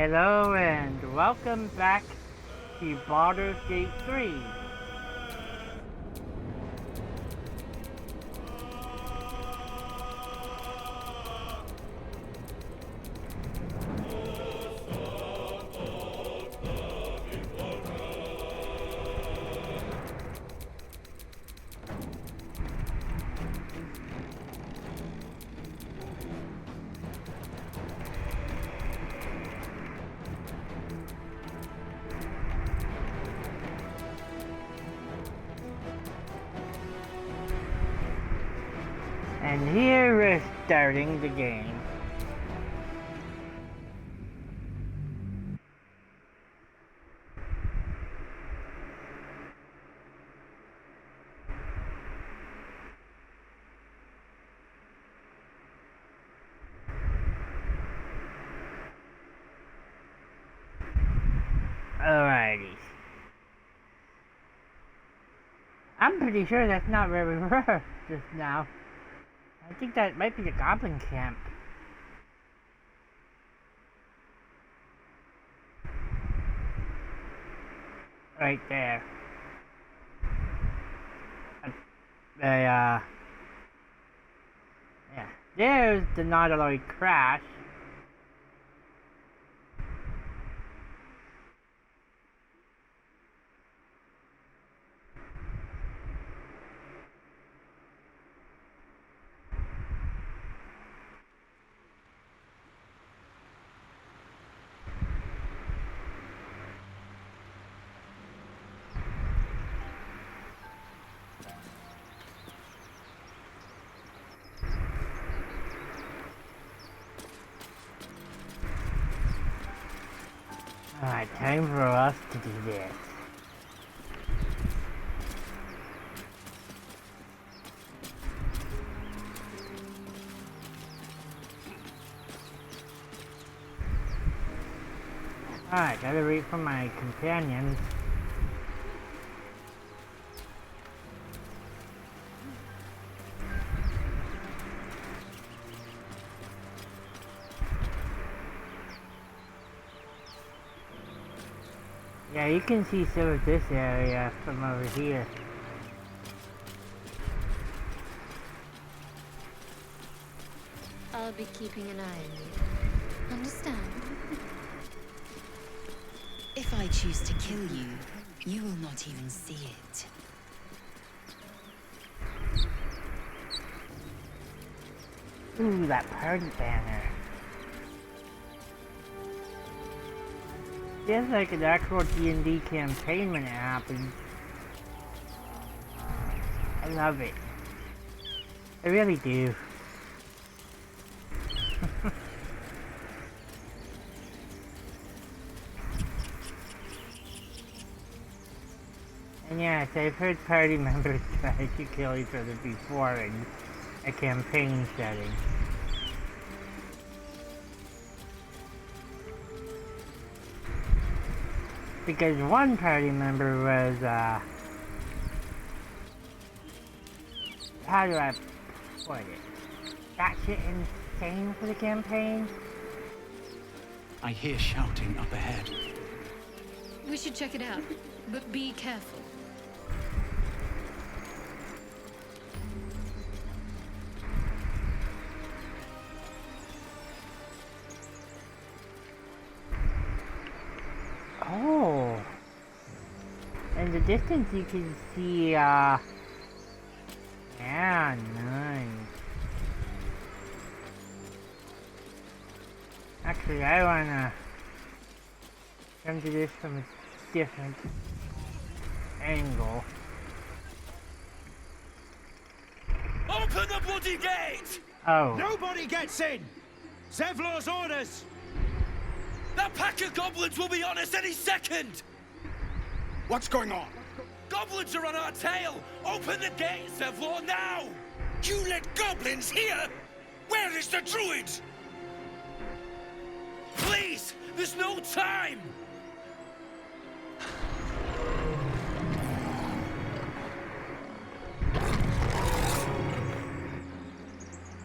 Hello and welcome back to Baldur's Gate 3. And here we're starting the game. Alrighty. I'm pretty sure that's not where we were just now. I think that might be the goblin camp. Right there. Yeah. There's the Nautiloid crash. Alright, time for us to do this. Alright, gotta wait for my companions. Yeah, you can see some of this area from over here. I'll be keeping an eye on you. Understand? If I choose to kill you, you will not even see it. Ooh, that party banner. Feels like an actual D&D campaign when it happens. I love it. I really do. And yes, I've heard party members try to kill each other before in a campaign setting. Because one party member was, how do I put it? That shit insane for the campaign? I hear shouting up ahead. We should check it out, but be careful. Oh, in the distance you can see, yeah, nice. Actually, I wanna come to this from a different angle. Open the bloody gate! Oh. Nobody gets in! Zevlor's orders! That pack of goblins will be on us any second! What's going on? Goblins are on our tail! Open the gate, Zevlor, now! You let goblins here? Where is the Druid? Please! There's no time!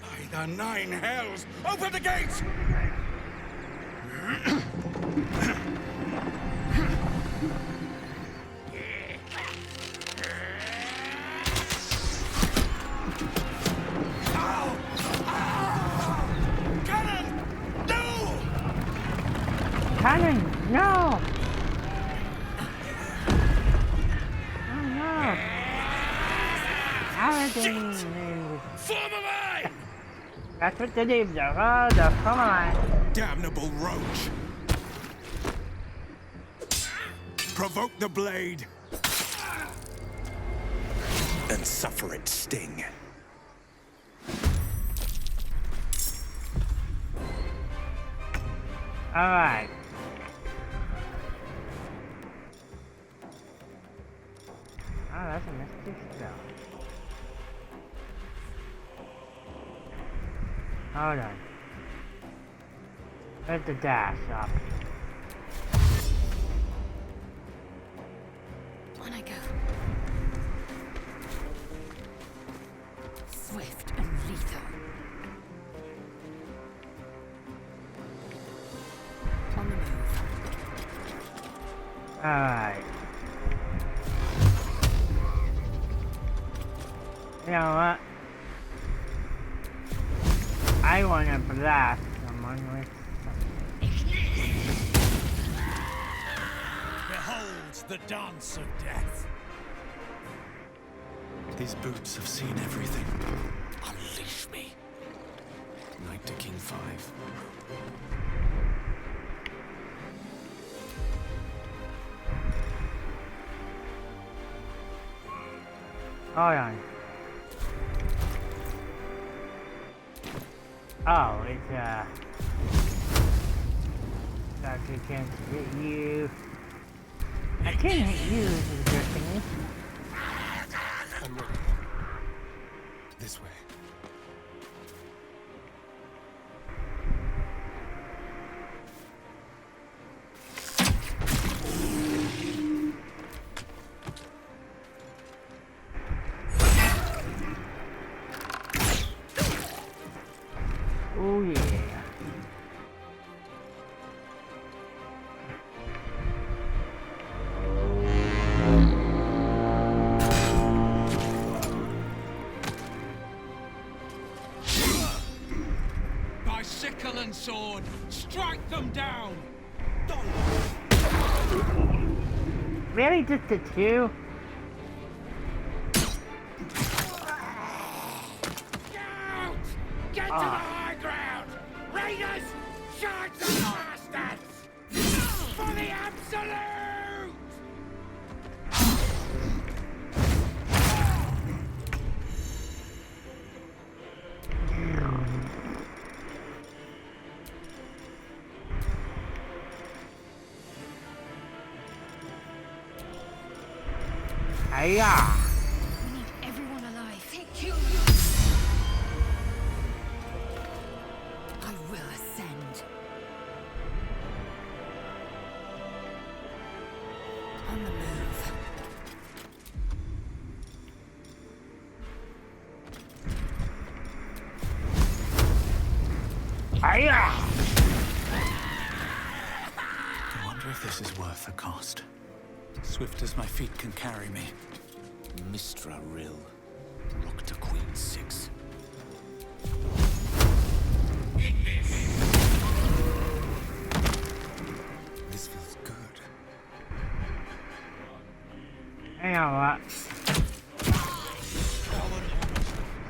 By the nine hells! Open the gates! Cannon, no! Oh no! Paladin! Form a line! That's what the names are, oh, the Formalin. Damnable roach! Provoke the blade! And suffer its sting. Alright. Oh, that's a mystic spell. Hold on. Where's the dash up? On I go. Swift and lethal. On the move. Alright. You know what? I wanna blast someone with Behold the dance of death. These boots have seen everything. Unleash me. Knight to King 5. Hold on. Oh, it's Doctor can't hit you. I can't hit you, this is interesting. I'm ready. This way. Oh yeah. By sickle and sword, strike them down! Really, just the two? Out! Get to the high ground! Raiders, charge the bastards! For the absolute! Hiya! We need everyone alive. I will ascend. On the move. Hiya! I wonder if this is worth the cost. Swift as my feet can carry me. Mistra Rill. Rock to Queen 6. This feels good. You know what?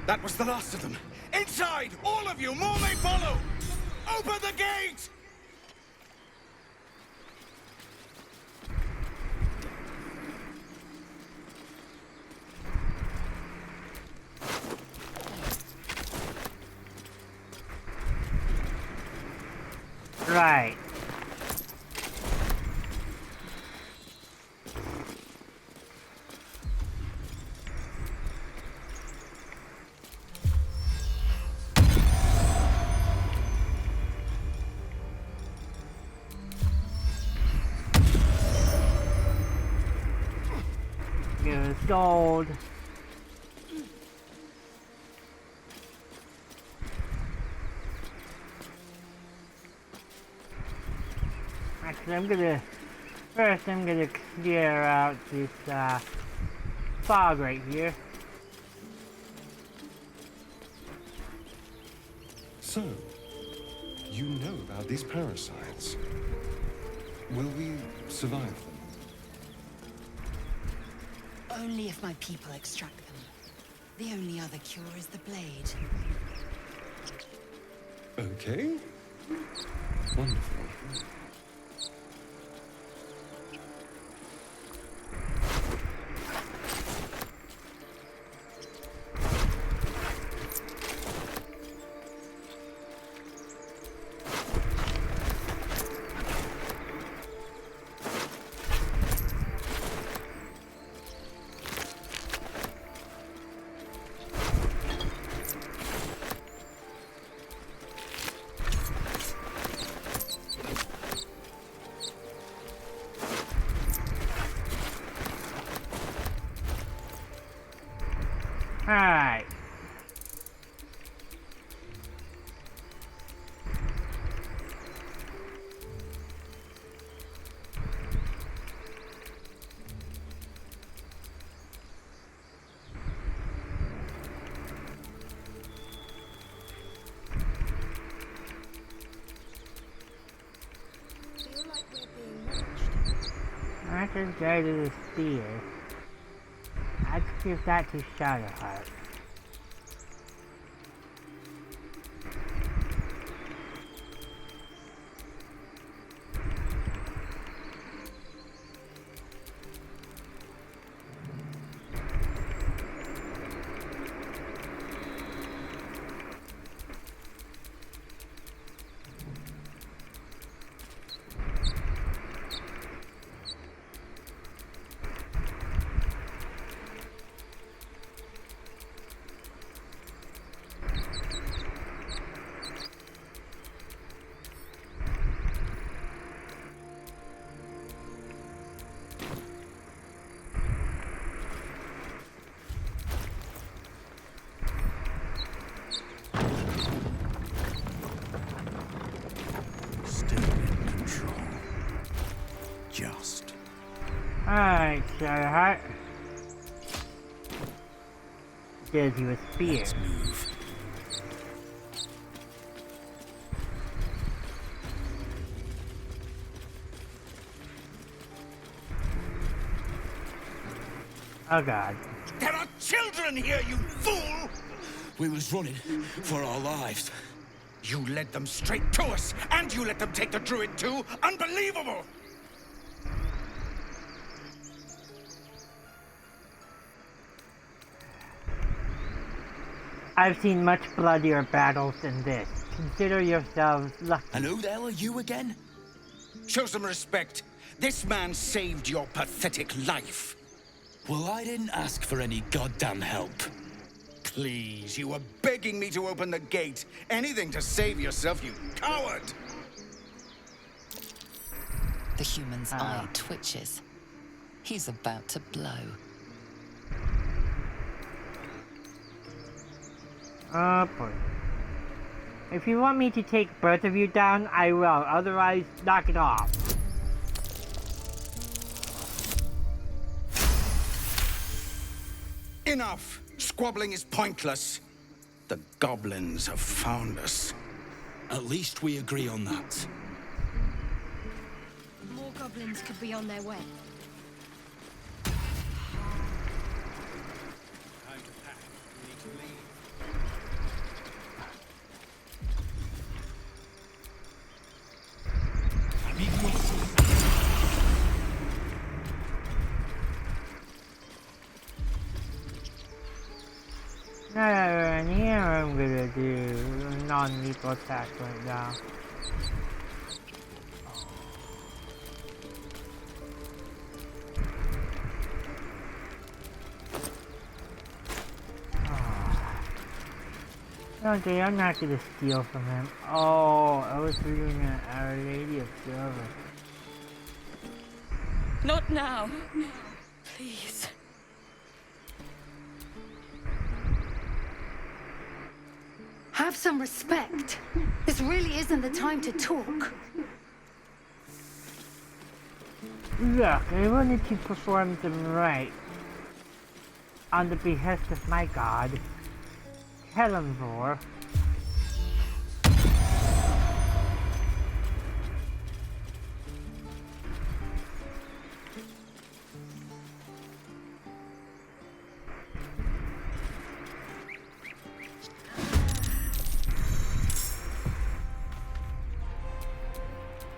That was the last of them. Inside! All of you! More may follow! Open the gate! Right. Use gold. I Actually, first I'm gonna clear out this, fog right here. So, you know about these parasites. Will we survive them? Only if my people extract them. The only other cure is the blade. Okay. Wonderful. Alright. Feel like we're being watched. I just go to the spear. Let's give that to Shadowheart. Alright, Shadowheart. Gives you a spear. Let's move. Oh god. There are children here, you fool! We was running for our lives. You led them straight to us, and you let them take the Druid too? Unbelievable! I've seen much bloodier battles than this. Consider yourselves lucky. And who the hell are you again? Show some respect. This man saved your pathetic life. Well, I didn't ask for any goddamn help. Please, you were begging me to open the gate. Anything to save yourself, you coward! The human's eye twitches. He's about to blow. Oh boy. If you want me to take both of you down, I will. Otherwise, knock it off. Enough! Squabbling is pointless. The goblins have found us. At least we agree on that. More goblins could be on their way. And here I'm gonna do non-lethal attack right now. Okay, I'm not gonna steal from him. Oh, I was reading an Our Lady of Silver. Not now. Please. Have some respect. This really isn't the time to talk. Look, I wanted to perform them right. On the behest of my god, Kellenvor.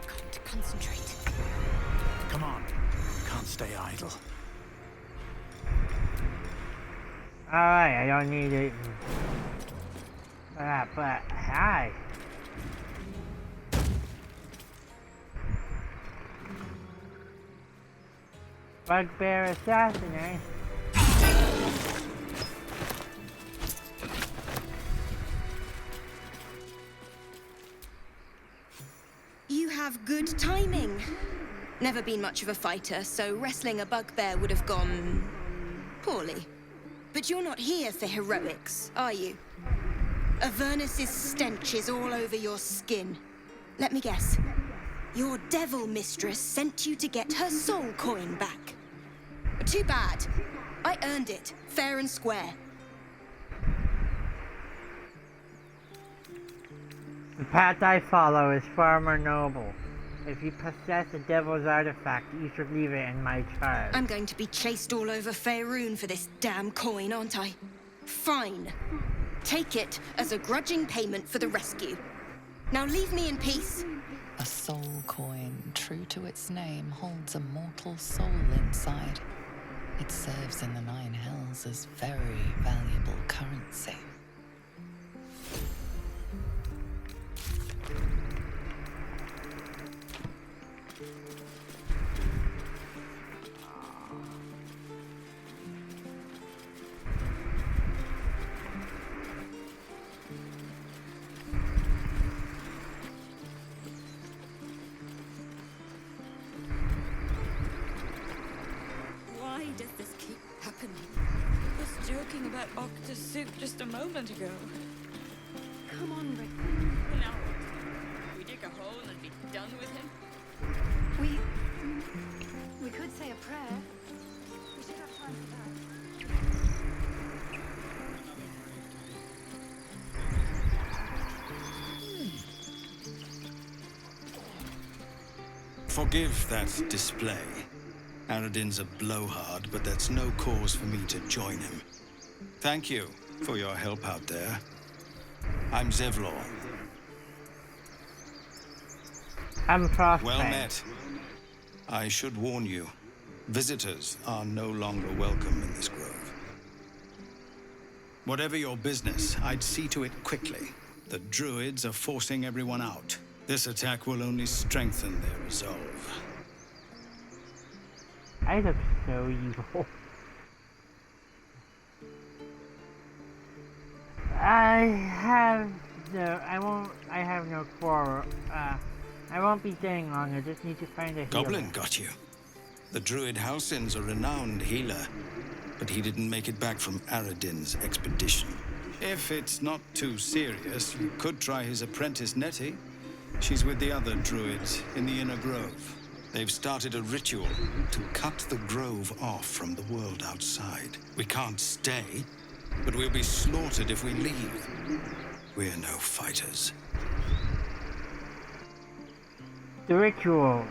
Got to concentrate. Come on. Can't stay idle. Alright, I don't need it. But hi. Bugbear assassin, eh? You have good timing. Never been much of a fighter, so wrestling a bugbear would have gone poorly. But you're not here for heroics, are you? Avernus's stench is all over your skin. Let me guess. Your devil mistress sent you to get her soul coin back. Too bad. I earned it, fair and square. The path I follow is far more noble. If you possess a devil's artifact, you should leave it in my charge. I'm going to be chased all over Faerun for this damn coin, aren't I? Fine. Take it as a grudging payment for the rescue. Now leave me in peace. A soul coin, true to its name, holds a mortal soul inside. It serves in the Nine Hells as very valuable currency. Why does this keep happening? I was joking about octus soup just a moment ago. Come on, Rick. Now what? We dig a hole and be done with him? We could say a prayer. We should have time for that. Forgive that display. Aradin's a blowhard, but that's no cause for me to join him. Thank you for your help out there. I'm Zevlor. I'm Frostbite. Well met. I should warn you, visitors are no longer welcome in this grove. Whatever your business, I'd see to it quickly. The Druids are forcing everyone out. This attack will only strengthen their resolve. I look so evil. I have no quarrel. I won't be staying long. I just need to find a healer. Goblin got you. The Druid Halsin's a renowned healer, but he didn't make it back from Aradin's expedition. If it's not too serious, you could try his apprentice Nettie. She's with the other Druids in the Inner Grove. They've started a ritual to cut the grove off from the world outside. We can't stay, but we'll be slaughtered if we leave. We're no fighters. The ritual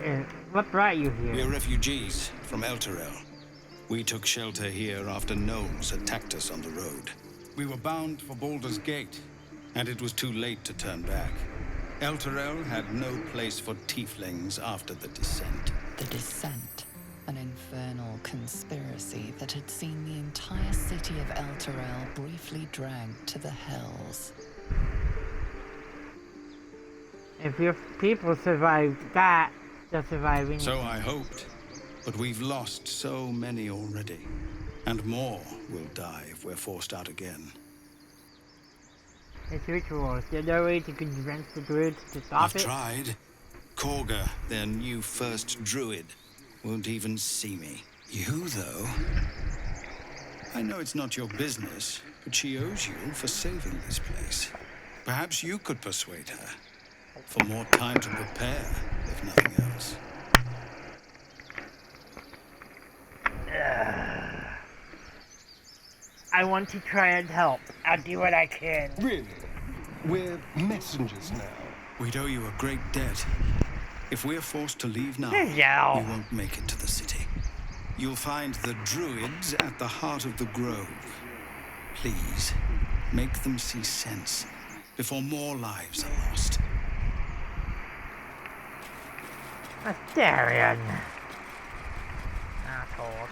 is what brought you here? We're refugees from Elturel. We took shelter here after gnomes attacked us on the road. We were bound for Baldur's Gate, and it was too late to turn back. Elturel had no place for tieflings after the Descent. The Descent, an infernal conspiracy that had seen the entire city of Elturel briefly dragged to the Hells. If your people survived that, they'll survive anything. So I hoped, but we've lost so many already. And more will die if we're forced out again. It's rituals. There's no way to convince the Druids to stop I've it? tried. Korga, their new first Druid, won't even see me. You, though? I know it's not your business, but she owes you for saving this place. Perhaps you could persuade her. For more time to prepare, if nothing else. I want to try and help. I'll do what I can. Really? We're messengers now. We'd owe you a great debt. If we're forced to leave now, Yeah. we won't make it to the city. You'll find the Druids at the heart of the grove. Please, make them see sense before more lives are lost. Astarion. Assholes.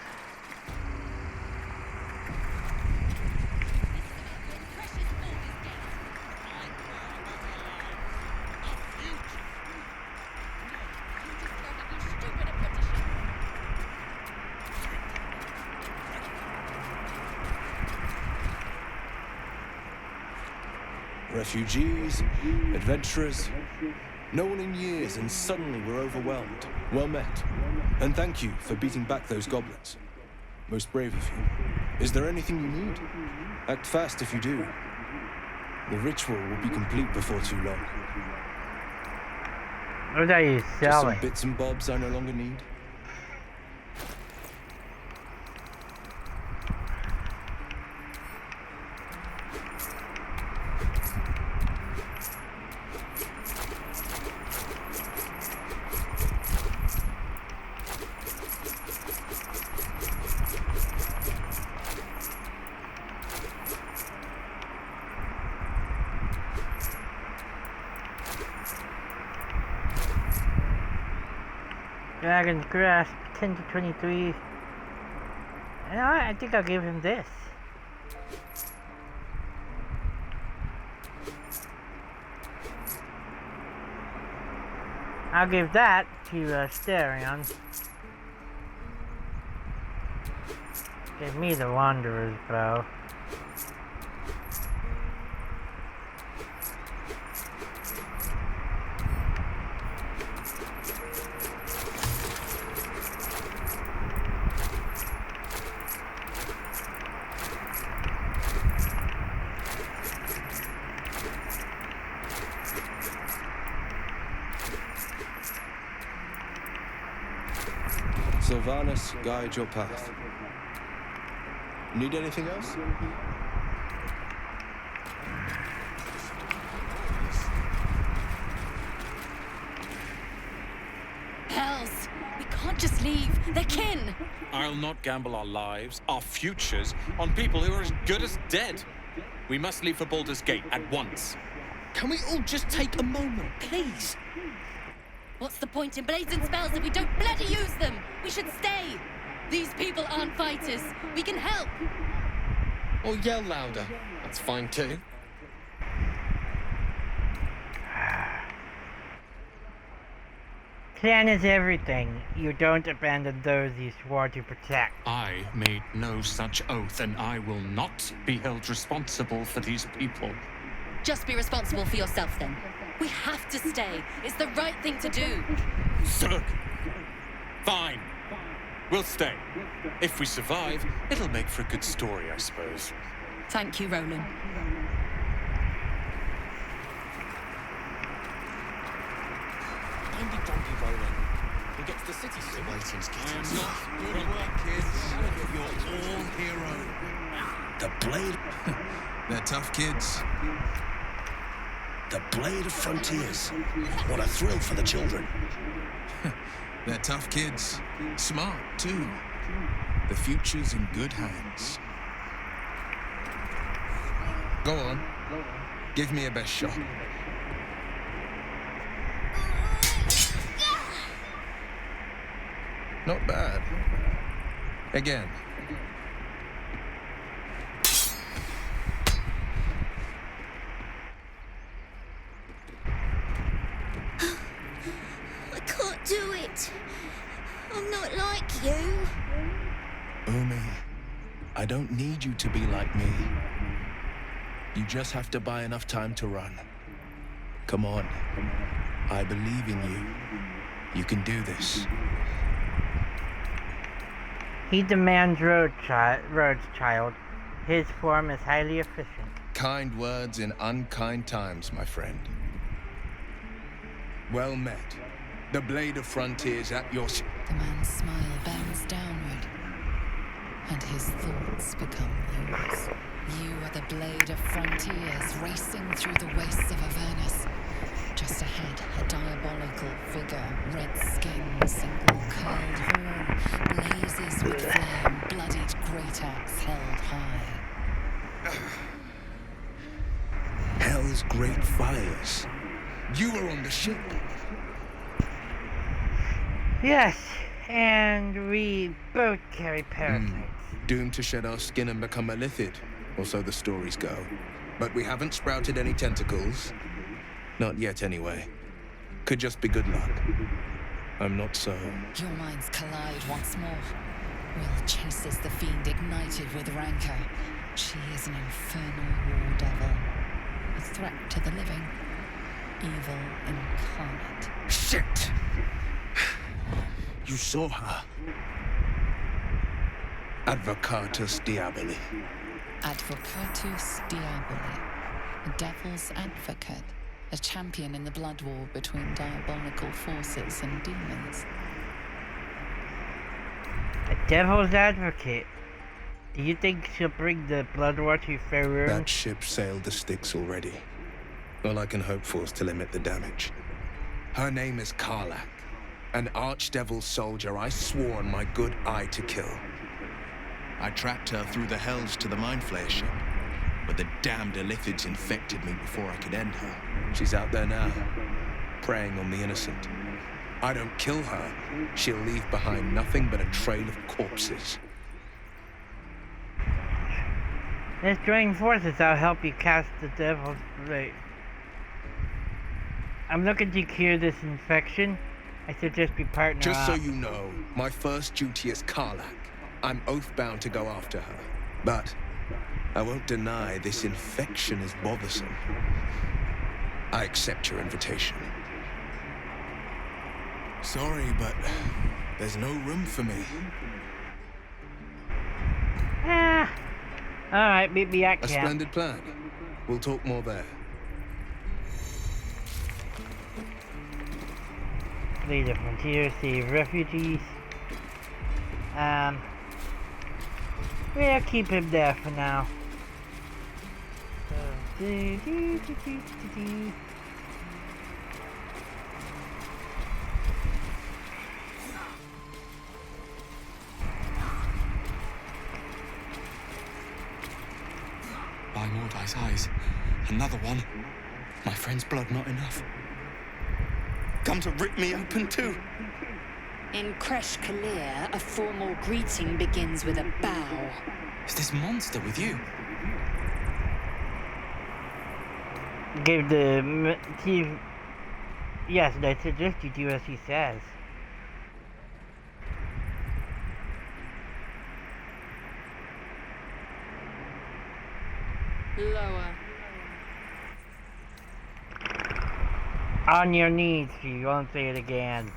Refugees, adventurers, no one in years, and suddenly we're overwhelmed. Well met. And thank you for beating back those goblins. Most brave of you. Is there anything you need? Act fast if you do. The ritual will be complete before too long. What are you Just selling? some bits and bobs I no longer need. Dragon's Grasp, 10 to 23. You know what? I think I'll give him this. I'll give that to Astarion. Give me the Wanderer's Bow. Sylvanus, guide your path. Need anything else? Hells! We can't just leave. They're kin! I'll not gamble our lives, our futures, on people who are as good as dead. We must leave for Baldur's Gate at once. Can we all just take a moment, please? What's the point in blazing spells if we don't bloody use them? We should stay. These people aren't fighters. We can help. Or yell louder. That's fine too. Clan is everything. You don't abandon those you swore to protect. I made no such oath, and I will not be held responsible for these people. Just be responsible for yourself then. We have to stay. It's the right thing to do. Zerg! Fine. We'll stay. If we survive, it'll make for a good story, I suppose. Thank you, Roland. Don't be donkey Roland. We'll get to the city soon. I am not good work, kids. You're all heroes. The Blade. They're tough kids. The Blade of Frontiers. What a thrill for the children. They're tough kids. Smart, too. The future's in good hands. Go on. Give me a best shot. Not bad. Again. I can't do it. I'm not like you. Umi, I don't need you to be like me. You just have to buy enough time to run. Come on. I believe in you. You can do this. He demands Road's child. His form is highly efficient. Kind words in unkind times, my friend. Well met. The Blade of Frontiers at your... The man's smile bends downward. and his thoughts become yours. You are the blade of frontiers racing through the wastes of Avernus. Just ahead, a diabolical figure, red skin, single curled horn, blazes with flame, bloodied great axe held high. Hell's great fires. You were on the ship. Yes, and we both carry parasites. Doomed to shed our skin and become a lithid, or so the stories go. But we haven't sprouted any tentacles. Not yet, anyway. Could just be good luck. I'm not so... Your minds collide once more. Will chases the fiend ignited with rancor. She is an infernal war devil. A threat to the living. Evil incarnate. Shit! You saw her. Advocatus Diaboli. Advocatus Diaboli. A devil's advocate. A champion in the blood war between diabolical forces and demons. A devil's advocate? Do you think she'll bring the blood war to Faerun? That ship sailed the Styx already. All I can hope for is to limit the damage. Her name is Karlach, an archdevil soldier I swore on my good eye to kill. I tracked her through the hells to the Mindflayer ship, but the damned Illithids infected me before I could end her. She's out there now, preying on the innocent. I don't kill her, she'll leave behind nothing but a trail of corpses. Let's join forces. I'll help you cast the devil's blade. I'm looking to cure this infection. I suggest we partner Just up. so you know, my first duty is Karlach. I'm oath-bound to go after her. But I won't deny this infection is bothersome. I accept your invitation. Sorry, but there's no room for me. Alright, meet me at A camp. splendid plan. We'll talk more there. Flee the frontier, save refugees. We'll keep him there for now. By Mordai's eyes. Another one. My friend's blood not enough. Come to rip me open too. In Kresh Kalir, a formal greeting begins with a bow. Is this monster with you? Give the chief. Yes, I suggest you do as he says. Lower. On your knees, you won't say it again.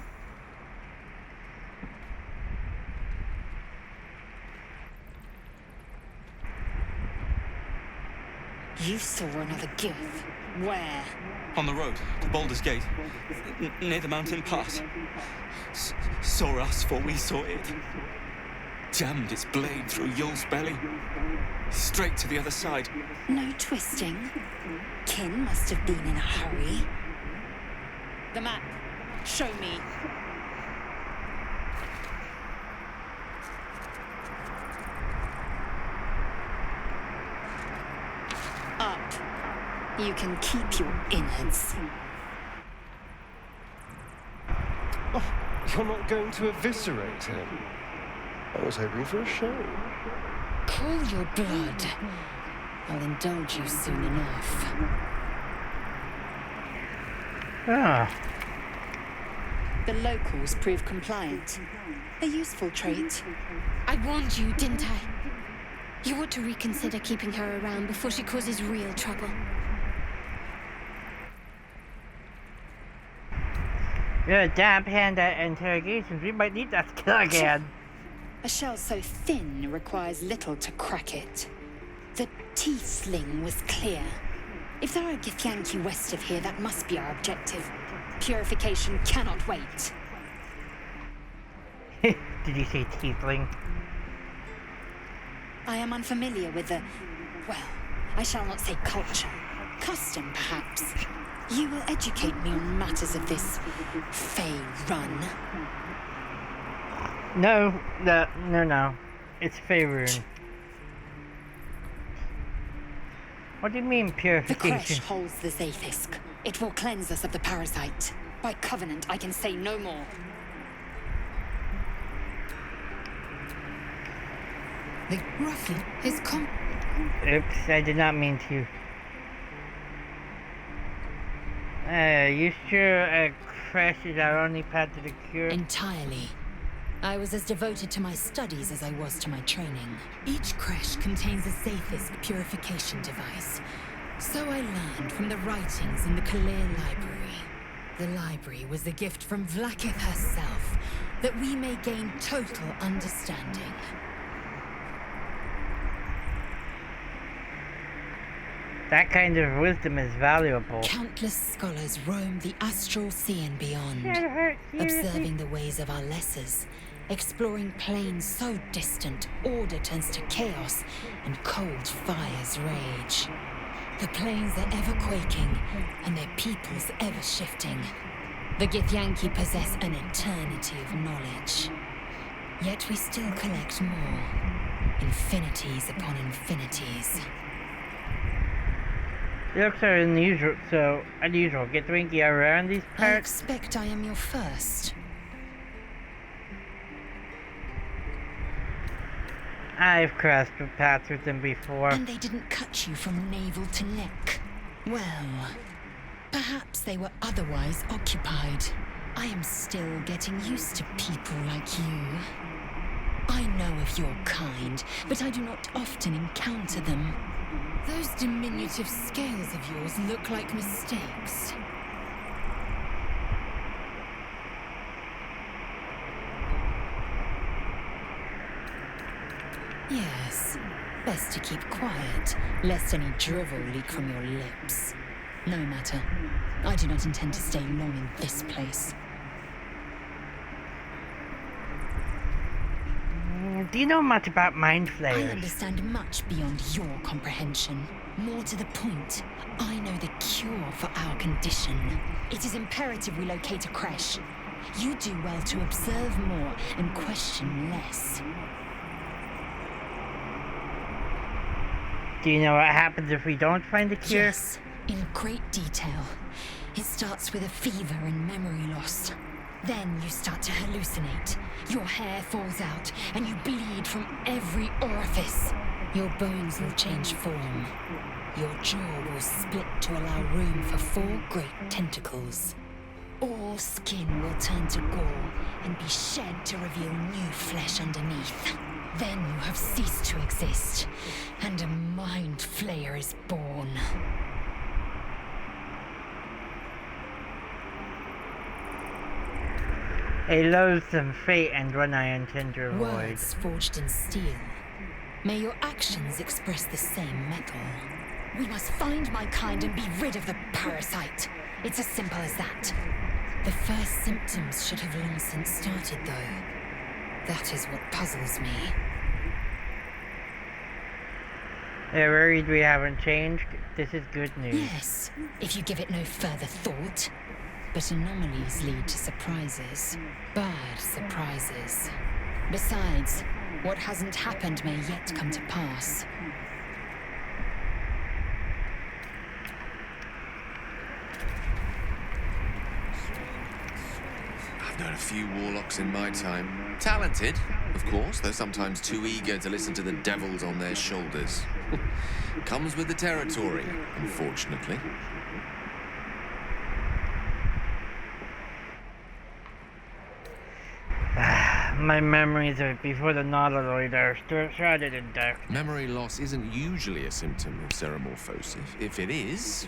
You saw another gift. Where? On the road, to Baldur's Gate. Near the mountain pass. Saw us before we saw it. Jammed its blade through Yul's belly. Straight to the other side. No twisting. Kin must have been in a hurry. The map. Show me. Up. You can keep your innards. Oh, you're not going to eviscerate him? I was hoping for a show. Cool your blood. I'll indulge you soon enough. The locals prove compliant. A useful trait. I warned you, didn't I? You ought to reconsider keeping her around before she causes real trouble. You're a damp hand at interrogations. We might need that skill again. A shell so thin requires little to crack it. The tiefling was clear. If there are Githyanki west of here, that must be our objective. Purification cannot wait. Did you say tiefling? I am unfamiliar with the... well, I shall not say culture. Custom, perhaps. You will educate me on matters of this Fey run. No. It's Faerun. What do you mean The purification? creche holds the Zaithisk. It will cleanse us of the parasite. By covenant, I can say no more. Roughly, his Oops, I did not mean to. You sure a crash is our only path to the cure? Entirely. I was as devoted to my studies as I was to my training. Each creche contains a Zaithisk purification device. So I learned from the writings in the Kalir Library. The library was a gift from Vlaakith herself, that we may gain total understanding. That kind of wisdom is valuable. Countless scholars roam the astral sea and beyond, observing the ways of our lessers, exploring planes so distant, order turns to chaos, and cold fires rage. The planes are ever quaking, and their peoples ever shifting. The Githyanki possess an eternity of knowledge. Yet we still collect more. Infinities upon infinities. Looks are unusual. Get Winky around these I parts? expect I am your first. I've crossed paths with them before. And they didn't cut you from navel to neck. Well, perhaps they were otherwise occupied. I am still getting used to people like you. I know of your kind, but I do not often encounter them. Those diminutive scales of yours look like mistakes. Yes, best to keep quiet, lest any drivel leak from your lips. No matter. I do not intend to stay long in this place. Do you know much about mind I flayers? understand much beyond your comprehension. More to the point, I know the cure for our condition. It is imperative we locate a creche. You do well to observe more and question less. Do you know what happens if we don't find a cure? Yes, in great detail. It starts with a fever and memory loss. Then you start to hallucinate. Your hair falls out, and you bleed from every orifice. Your bones will change form. Your jaw will split to allow room for 4 great tentacles. All skin will turn to gore and be shed to reveal new flesh underneath. Then you have ceased to exist, and a mind flayer is born. A loathsome fate and one I intend to avoid. Words forged in steel. May your actions express the same metal. We must find my kind and be rid of the parasite. It's as simple as that. The first symptoms should have long since started, though. That is what puzzles me. They're worried we haven't changed? This is good news. Yes, if you give it no further thought. But anomalies lead to surprises. Bad surprises. Besides, what hasn't happened may yet come to pass. I've known a few warlocks in my time. Talented, of course, though sometimes too eager to listen to the devils on their shoulders. Comes with the territory, unfortunately. My memories of before the Nautiloid are shrouded in dark. Memory loss isn't usually a symptom of ceremorphosis. If it is,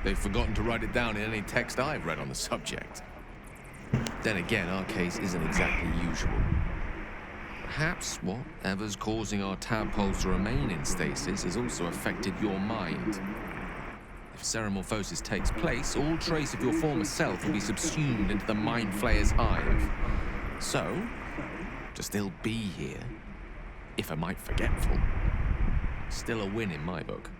they've forgotten to write it down in any text I've read on the subject. Then again, our case isn't exactly usual. Perhaps whatever's causing our tadpoles to remain in stasis has also affected your mind. If ceremorphosis takes place, all trace of your former self will be subsumed into the Mind Flayer's hive. So, to still be here, if a mite forgetful, Still a win in my book.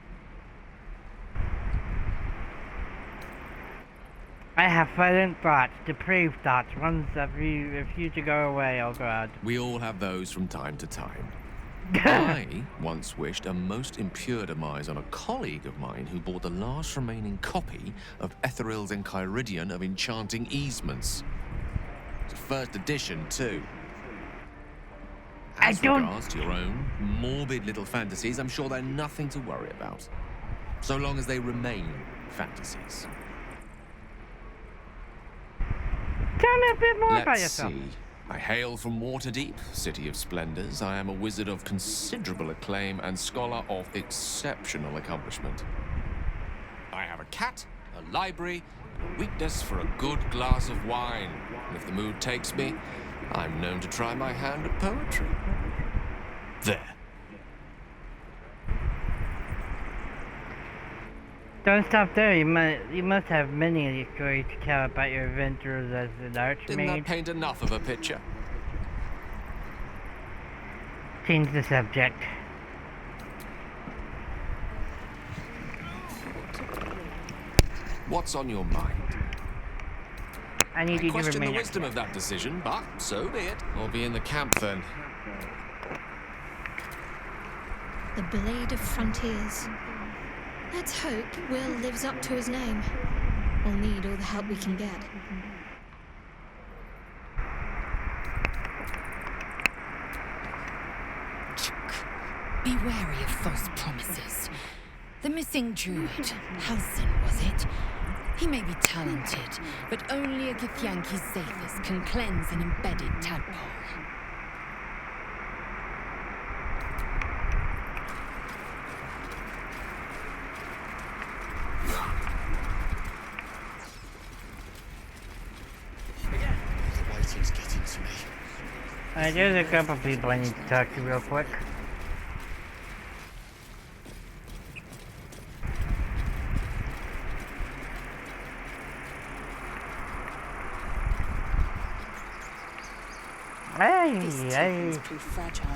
I have violent thoughts, depraved thoughts, ones that refuse to go away, oh god. We all have those from time to time. I once wished a most impure demise on a colleague of mine who bought the last remaining copy of Etheril's Enchiridion of Enchanting Easements. It's a first edition, too. As regards to your own morbid little fantasies, I'm sure they're nothing to worry about. So long as they remain fantasies. Tell me a bit more about Let's yourself. see. I hail from Waterdeep, City of Splendors. I am a wizard of considerable acclaim and scholar of exceptional accomplishment. I have a cat, a library, and a weakness for a good glass of wine. And if the mood takes me, I'm known to try my hand at poetry. There. Don't stop there. You must have many stories to tell about your adventures as an archmage. Didn't that paint enough of a picture? Change the subject. What's on your mind? I need you to question the remain. wisdom of that decision, but so be it. I'll be in the camp then. The Blade of Frontiers. Let's hope Will lives up to his name. We'll need all the help we can get. Be wary of false promises. The missing druid, Halsin was it? He may be talented, but only a Githyanki Zathis can cleanse an embedded tadpole. The waiting's getting to me. There's a couple people I need to talk to real quick. Hey, Proof fragile.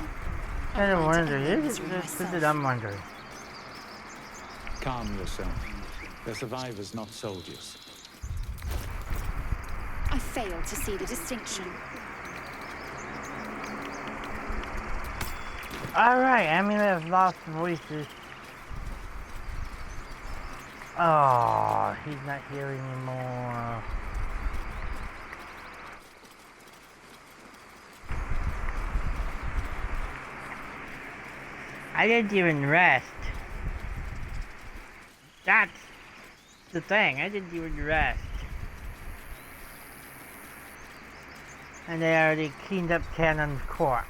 I don't wonder. This is I'm wondering. Calm yourself. They're survivors, not soldiers. I fail to see the distinction. Alright, Amulet of Lost Voices. Oh, he's not here anymore. I didn't even rest. That's the thing, I didn't even rest. And they already cleaned up Cannon's corpse.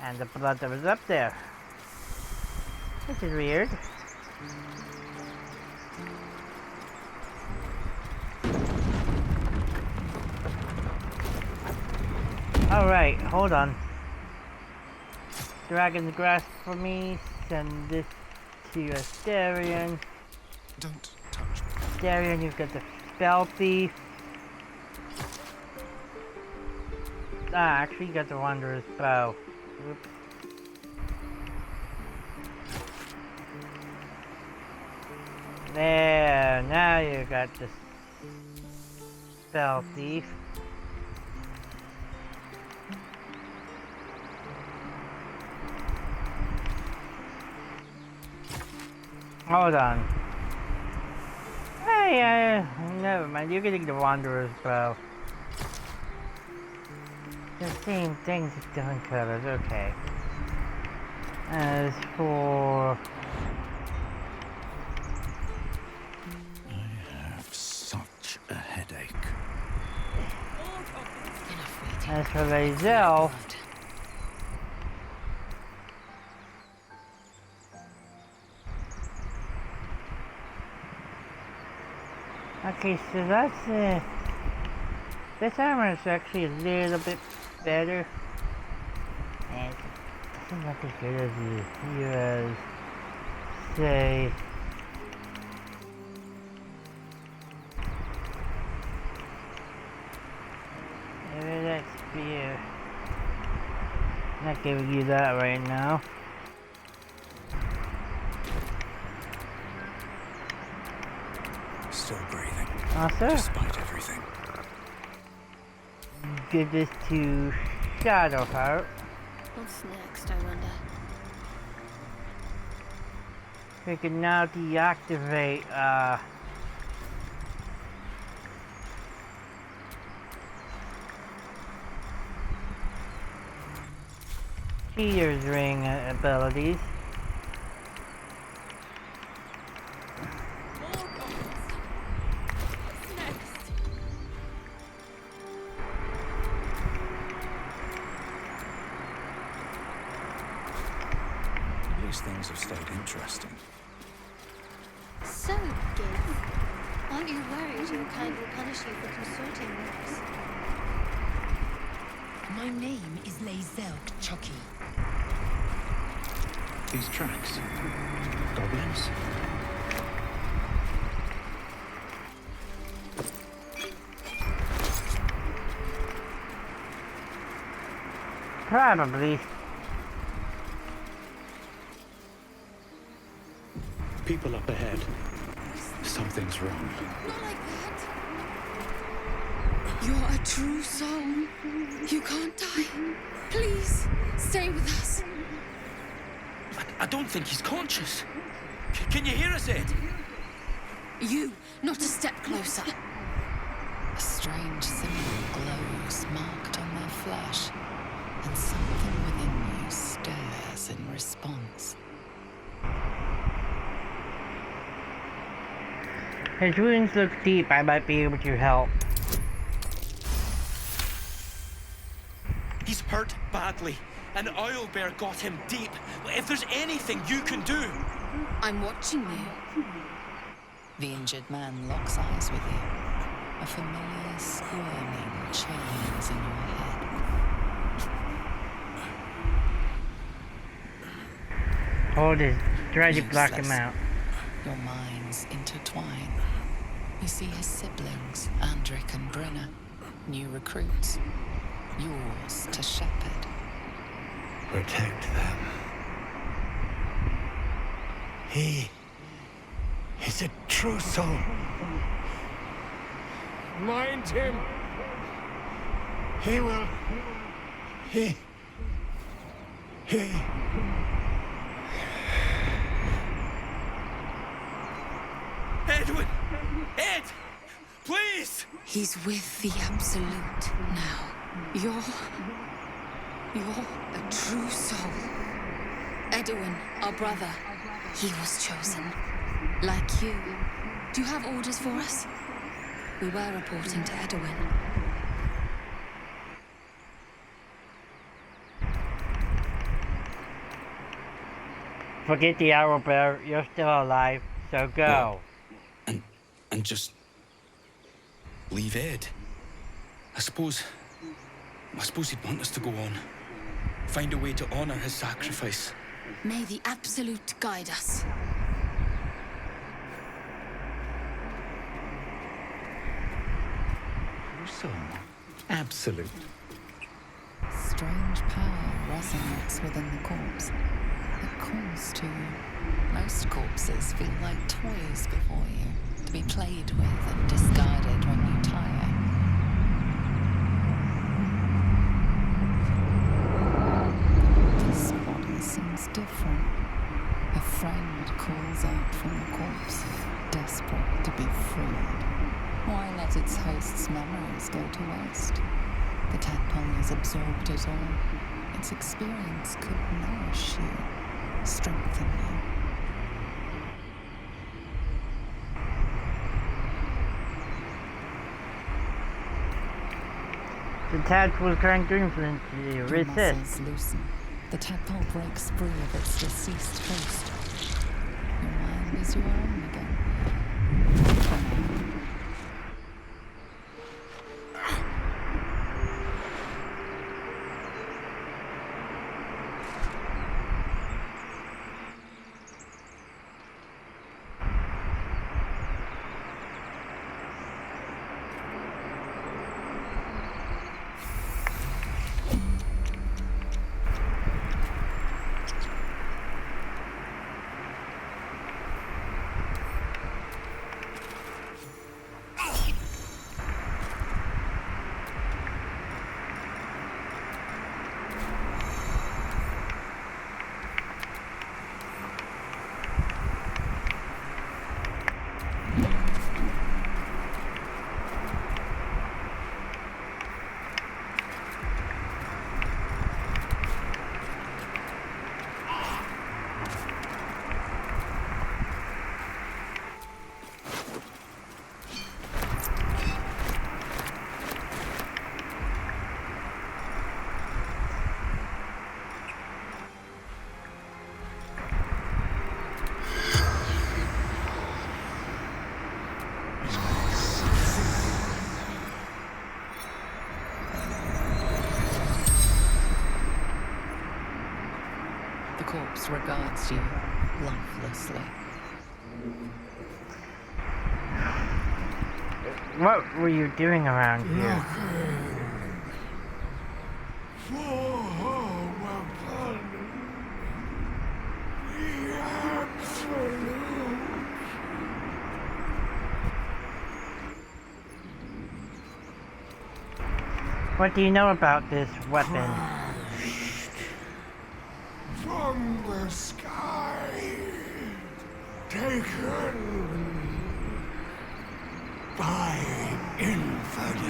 And the blood that was up there. Which is weird. Alright, hold on. Dragon's Grasp for me. Send this to Asterion. Don't touch me. Asterion, you've got the Spell Thief. Actually, you got the Wanderer's Bow. Oops. There, now you got the Spell Thief. Hold on. Hey, never mind. You're getting the Wanderer's Bow. The same thing, just different colors. Okay. As for... I have such a headache. As for Lae'zel... Okay, so that's this armor is actually a little bit better. And it's not as good as you as say maybe that spear. Not giving you that right now. still breathing. Also, despite everything. give this to Shadowheart. What's next, I wonder? We can now deactivate, Cheater's Ring abilities. At least things have stayed interesting. So, Gib, aren't you worried your kind will punish you for consorting with us? My name is Lazelk Chucky. These tracks. Goblins? Probably. People up ahead. Something's wrong. Not like that. You're a true soul. You can't die. Please, stay with us. I don't think he's conscious. Can you hear us, Ed? You, not a step closer. A strange symbol glows marked on their flesh, and something within you stirs in response. His wounds look deep. I might be able to help. He's hurt badly. An owlbear got him deep. If there's anything you can do... I'm watching you. The injured man locks eyes with you. A familiar squirming churns in your head. Hold his. Try to block him Useless. out. Your minds intertwine. You see his siblings, Andric and Brenna, new recruits. Yours to shepherd. Protect them. He is a true soul. Mind him! He will. He. Edwin! Ed! Please! He's with the Absolute now. You're a true soul. Edwin, our brother, he was chosen. Like you. Do you have orders for us? We were reporting to Edwin. Forget the owlbear. You're still alive. So go. And just leave Ed. I suppose he'd want us to go on. Find a way to honor his sacrifice. May the Absolute guide us. So, absolute. Strange power resonates within the corpse. It calls to you. Most corpses feel like toys before you, to be played with and discarded when you tire. This body seems different. A friend calls out from the corpse, desperate to be freed. Why let its host's memories go to waste? The tadpole has absorbed it all. Its experience could nourish you, strengthen you. The tadpole is trying to influence you. Your Resist. muscles loosen. The tadpole breaks free of its deceased host. Your mind is your own again. For now. corpse regards you lifelessly. What were you doing around here? What do you know about this weapon? From the sky, taken by infidels.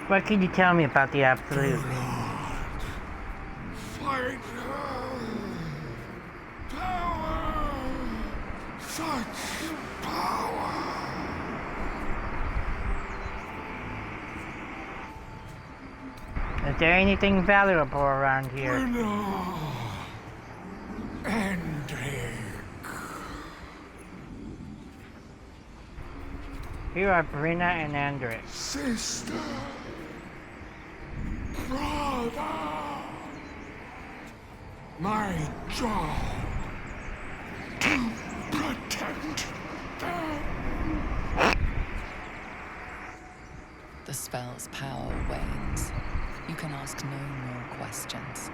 What can you tell me about the Absolute? Fighter, power, such power. Is there anything valuable around here? Winnow and Drake. Here are Brina and Andric. Sister, brother, my job to protect them. The spell's power wanes. You can ask no more questions.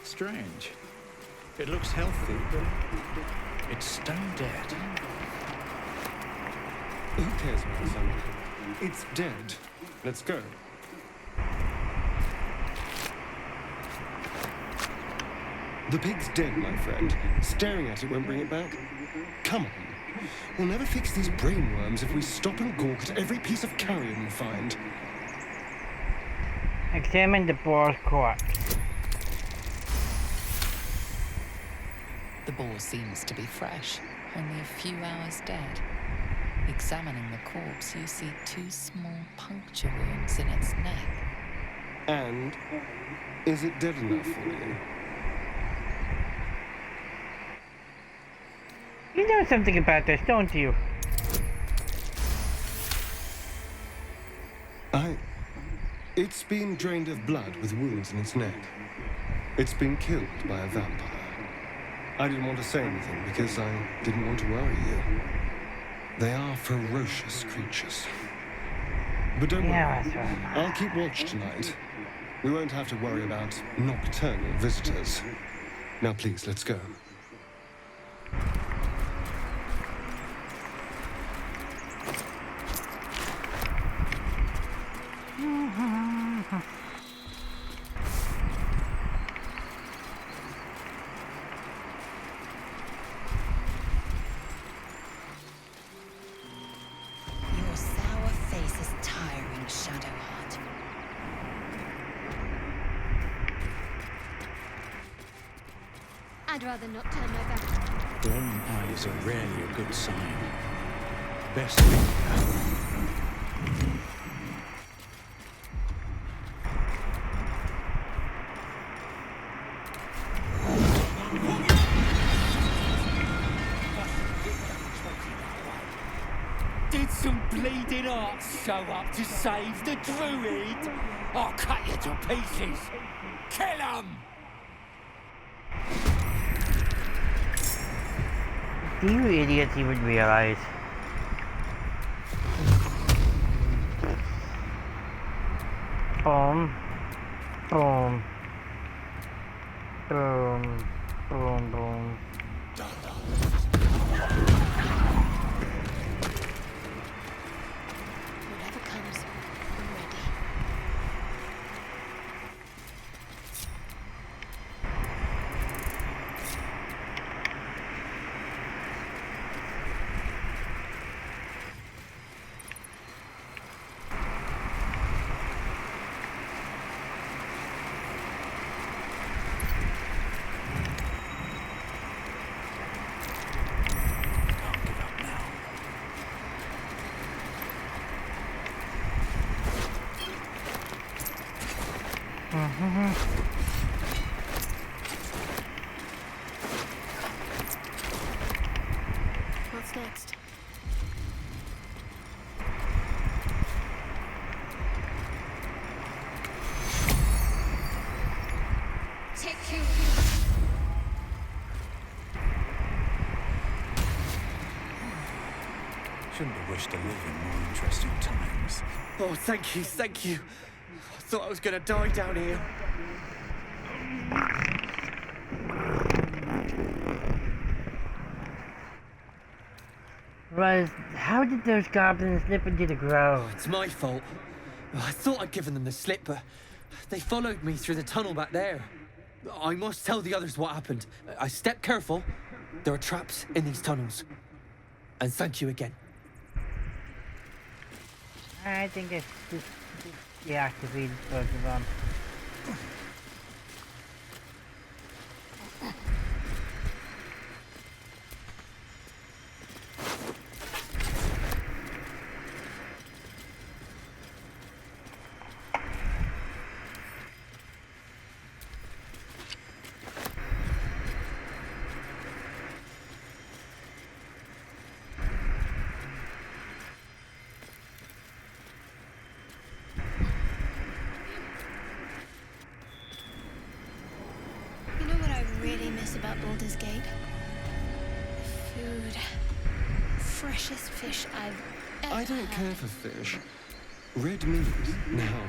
Strange. It looks healthy, but it's stone dead. Who cares, my son? It's dead. Let's go. The pig's dead, my friend. Staring at it won't bring it back. Come on. We'll never fix these brainworms if we stop and gawk at every piece of carrion we find. Examine the boar's corpse. The boar seems to be fresh, only a few hours dead. Examining the corpse, you see 2 small puncture wounds in its neck. And is it dead enough for you? You know something about this, don't you? It's been drained of blood with wounds in its neck. It's been killed by a vampire. I didn't want to say anything because I didn't want to worry you. They are ferocious creatures. But don't worry, I'll keep watch tonight. We won't have to worry about nocturnal visitors. Now please, let's go. Your sour face is tiring, Shadowheart. I'd rather not turn my back. Glowing eyes are rarely a good sign. Best thing. not show up to save the Druid, I'll cut you to pieces. Kill him! Do you idiots even realize? Boom. Boom. Boom. Boom, boom. Whatever comes, I'm ready. What's next? Take you. Shouldn't have wished to live in more interesting times. Oh, thank you, thank you. I thought I was gonna die down here. How did those goblins slip into the grove? It's my fault. I thought I'd given them the slip, but they followed me through the tunnel back there. I must tell the others what happened. I stepped careful. There are traps in these tunnels. And thank you again. I think it's just deactivated both of them. You know what I really miss about Baldur's Gate? Food. Freshest fish I've ever I don't care for fish. Red meat, now,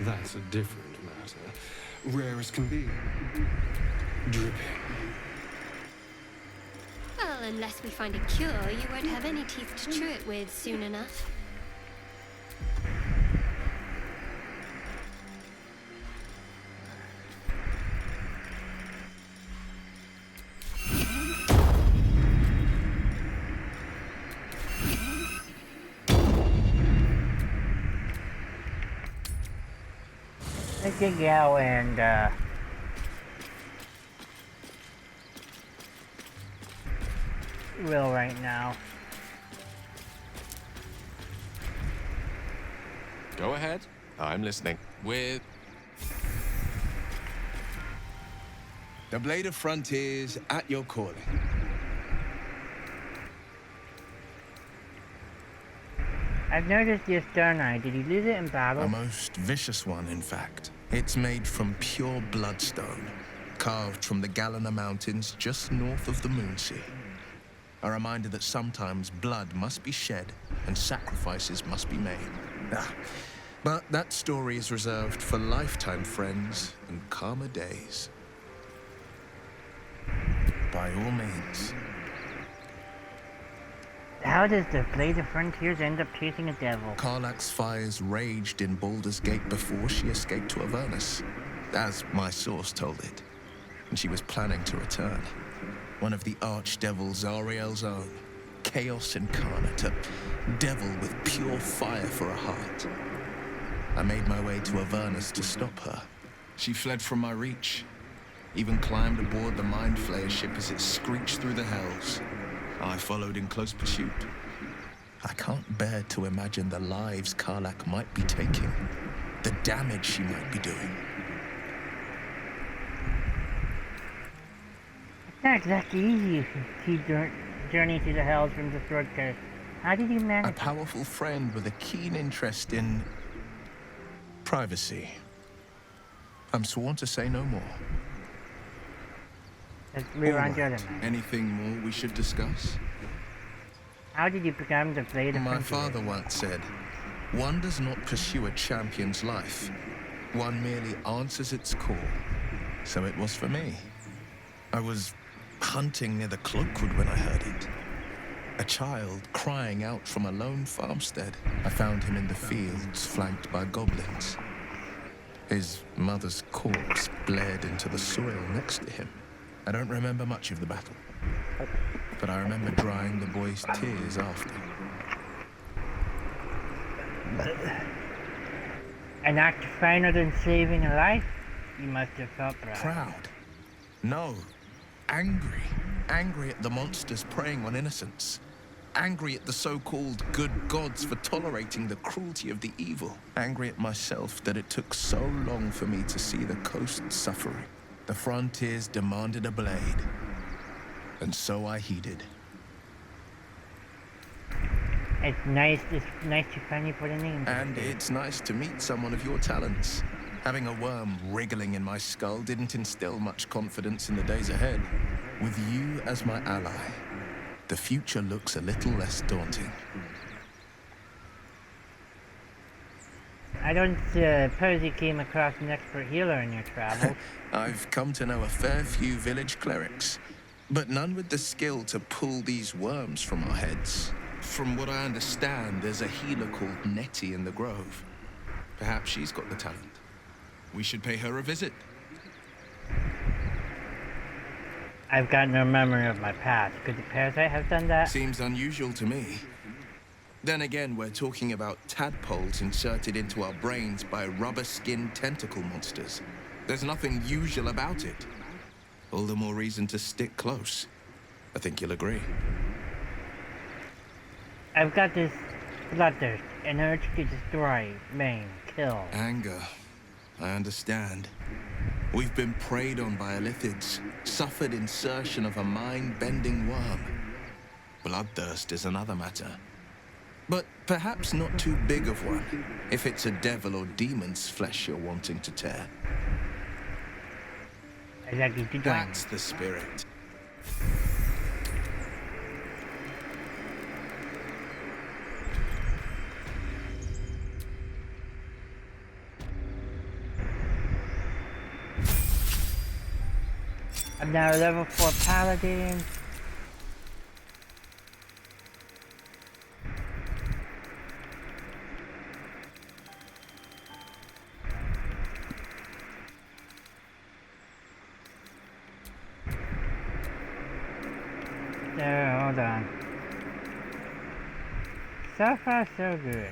that's a different matter. Rare as can be. Dripping. Well, unless we find a cure, you won't have any teeth to chew it with soon enough. Let's get Gal and Will right now. Go ahead. I'm listening. With the Blade of Frontiers at your calling. I've noticed your stone eye. Did you lose it in battle? A most vicious one, in fact. It's made from pure bloodstone, carved from the Galena Mountains just north of the Moonsea. A reminder that sometimes blood must be shed and sacrifices must be made. But that story is reserved for lifetime friends and calmer days. By all means. How does the Blade of Frontiers end up chasing a devil? Karlach's fires raged in Baldur's Gate before she escaped to Avernus, as my source told it. And she was planning to return. One of the archdevil Zariel's own. Chaos incarnate, a devil with pure fire for a heart. I made my way to Avernus to stop her. She fled from my reach. Even climbed aboard the Mind Flayer ship as it screeched through the hells. I followed in close pursuit. I can't bear to imagine the lives Karlach might be taking, the damage she might be doing. It's not exactly easy to journey through the hells from the Sword Coast. How did you manage? A powerful friend with a keen interest in privacy. I'm sworn to say no more. Let's rewind the other man. Anything more we should discuss? How did you become the Blade of My Frontiers? father once said, one does not pursue a champion's life. One merely answers its call. So it was for me. I was hunting near the Cloakwood when I heard it. A child crying out from a lone farmstead. I found him in the fields, flanked by goblins. His mother's corpse bled into the soil next to him. I don't remember much of the battle, but I remember drying the boy's tears after. An act finer than saving a life? You must have felt proud. Proud? No. Angry. Angry at the monsters preying on innocents. Angry at the so-called good gods for tolerating the cruelty of the evil. Angry at myself that it took so long for me to see the coast suffering. The frontiers demanded a blade. And so I heeded. It's nice to finally put a name. And it's nice to meet someone of your talents. Having a worm wriggling in my skull didn't instill much confidence in the days ahead. With you as my ally, the future looks a little less daunting. I don't suppose you came across an expert healer in your travels. I've come to know a fair few village clerics, but none with the skill to pull these worms from our heads. From what I understand, there's a healer called Nettie in the Grove. Perhaps she's got the talent. We should pay her a visit. I've got no memory of my past. Could the parasite have done that? Seems unusual to me. Then again, we're talking about tadpoles inserted into our brains by rubber-skinned tentacle monsters. There's nothing usual about it. All the more reason to stick close. I think you'll agree. I've got this bloodthirst, an urge to destroy, maim, kill. Anger. I understand. We've been preyed on by elithids, suffered insertion of a mind-bending worm. Bloodthirst is another matter. But perhaps not too big of one, if it's a devil or demon's flesh you're wanting to tear. That's the spirit. I'm now a level 4 paladin. There, hold on. So far, so good.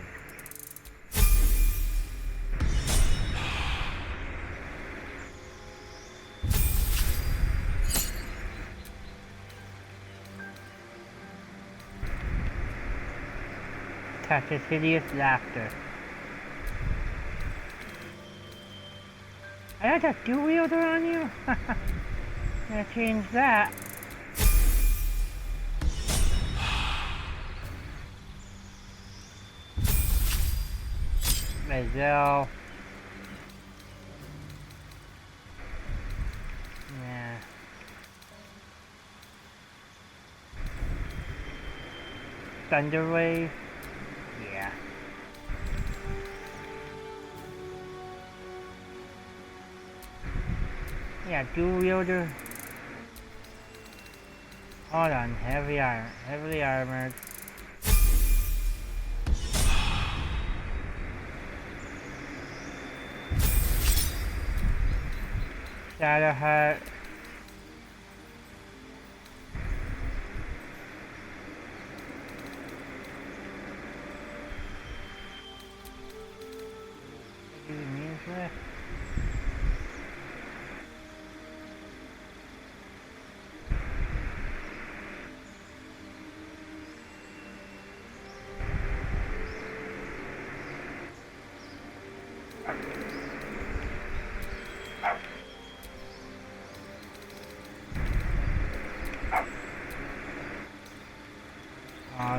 Catches hideous laughter. I had a two-wielder on you? Gonna change that. Mazel. Yeah. Thunder Wave. Yeah. Yeah, dual wielder. Hold on, heavily armored. Shadow Heart.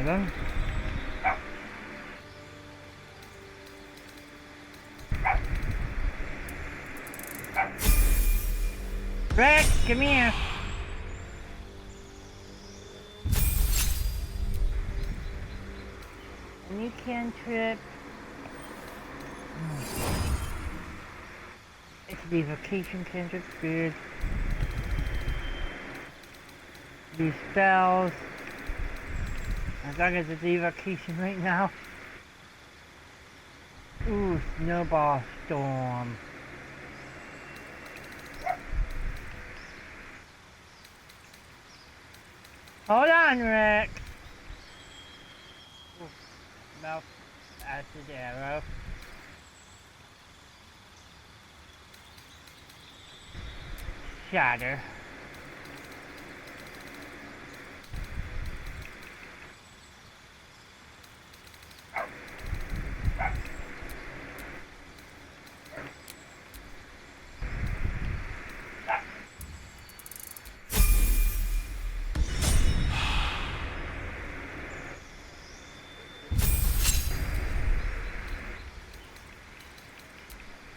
Then come here. And you cantrip. It's the evocation cantrip, good. These spells. As long as it's evocation right now. Ooh, snowball storm. Hold on, Rick. Ooh, mouth acid arrow. Shatter.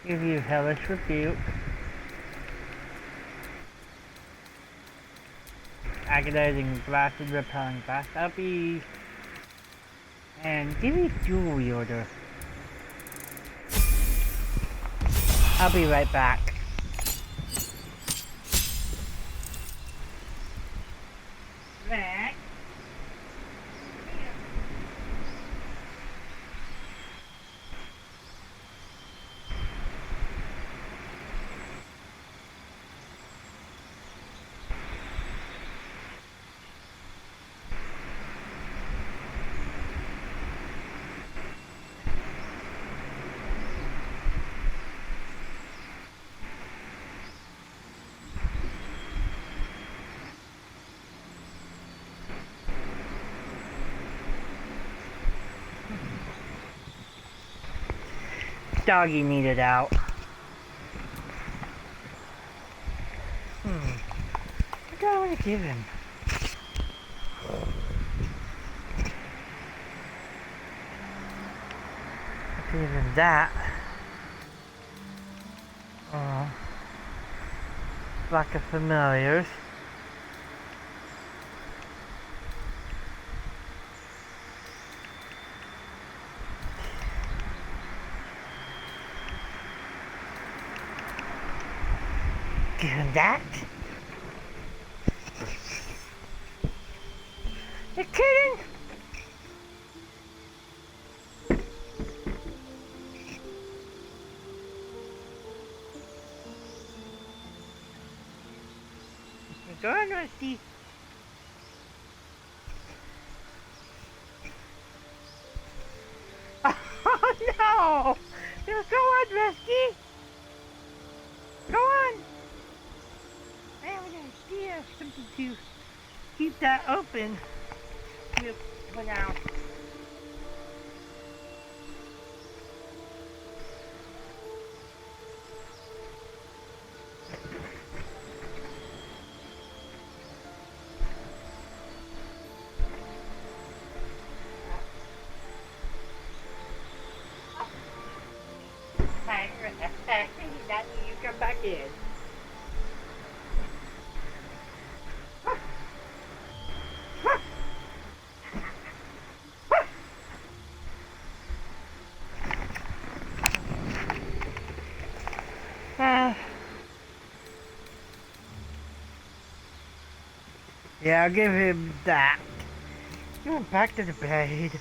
Give you hellish rebuke. Agonizing blast and repelling blast. I'll be... And give me dual wielder. I'll be right back. Mac? Doggy needed out. What do I want to give him? I could give him that. Flock of familiars. Give him that. You're kidding? Go on, Rusty. Oh no! Go on, Rusty. Go on. I have an idea of something to keep that open. For now. That you come back in. Yeah, I'll give him that. Give him back to the blade.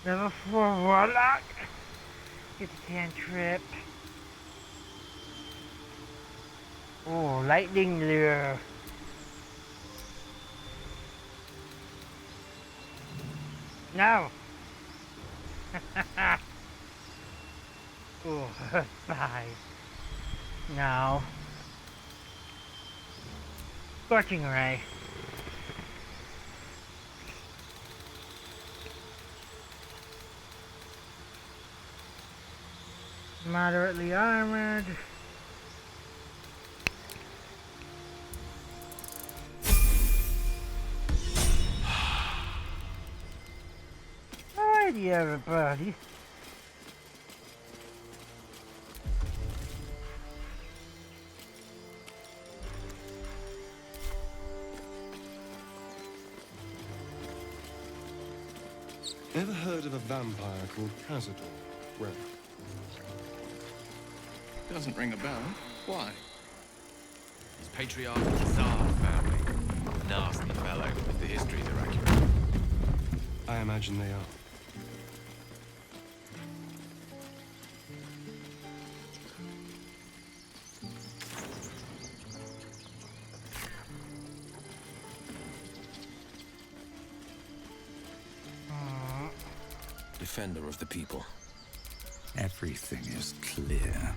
Level 4 Warlock. Get the cantrip. Oh, lightning lure. No. Oh, 5. No. Scorching ray. Moderately armored. Alrighty, everybody. Ever heard of a vampire called Cazador? Well, Doesn't ring a bell. Why? He's patriarch of the Tsar family. Nasty fellow, if the histories are accurate. I imagine they are. Defender of the people. Everything is clear.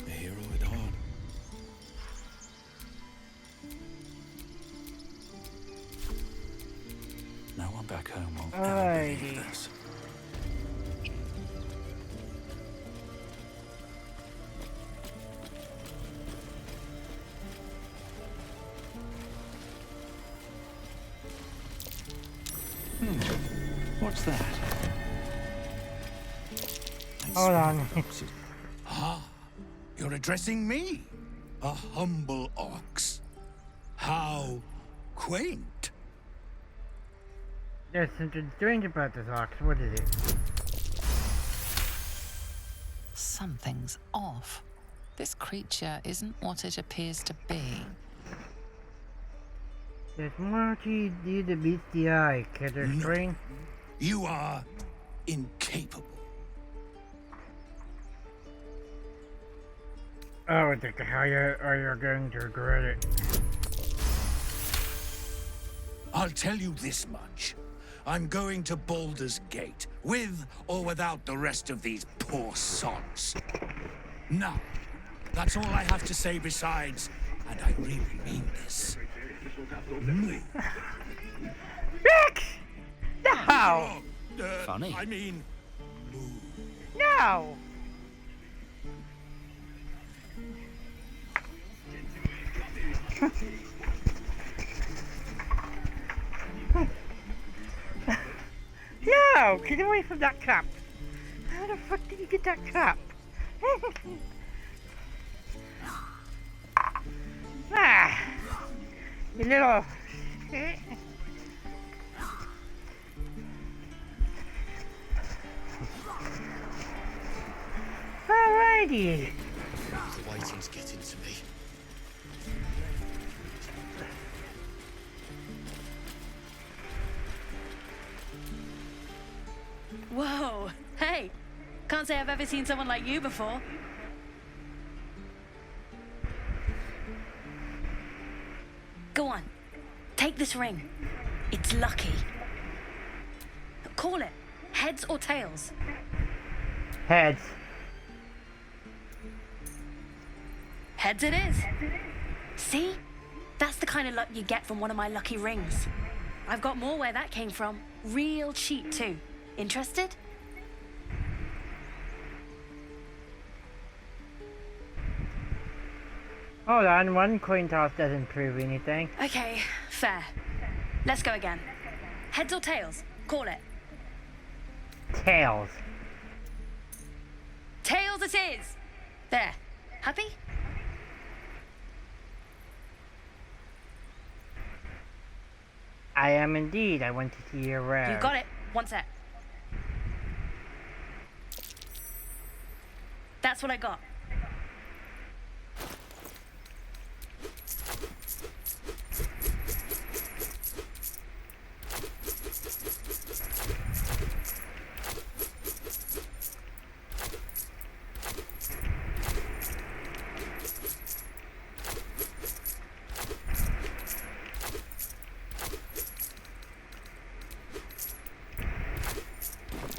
A hero at heart. No one back home will ever Alrighty. believe this. What's that? Hold on. Ah, you're addressing me, a humble ox. How quaint. There's something strange about this ox. What is it? Something's off. This creature isn't what it appears to be. There's more to you that meets the eye, killer string. You are incapable. Oh, how are you going to regret it? I'll tell you this much. I'm going to Baldur's Gate, with or without the rest of these poor sods. Now, that's all I have to say besides, and I really mean this. Move. Rex! No! Funny. I mean, No! No! Get away from that cup! How the fuck did you get that cup? Ah! You little... Alrighty. The waiting's getting to me. Whoa! Hey! Can't say I've ever seen someone like you before. Go on. Take this ring. It's lucky. Call it. Heads or tails? Heads. Heads it is. See? That's the kind of luck you get from one of my lucky rings. I've got more where that came from. Real cheap too. Interested? Hold on, one coin toss doesn't prove anything. Okay, fair. Let's go again. Heads or tails? Call it. Tails. Tails it is! There. Happy? I am indeed. I want to see your round. You got it. One sec. That's what I got.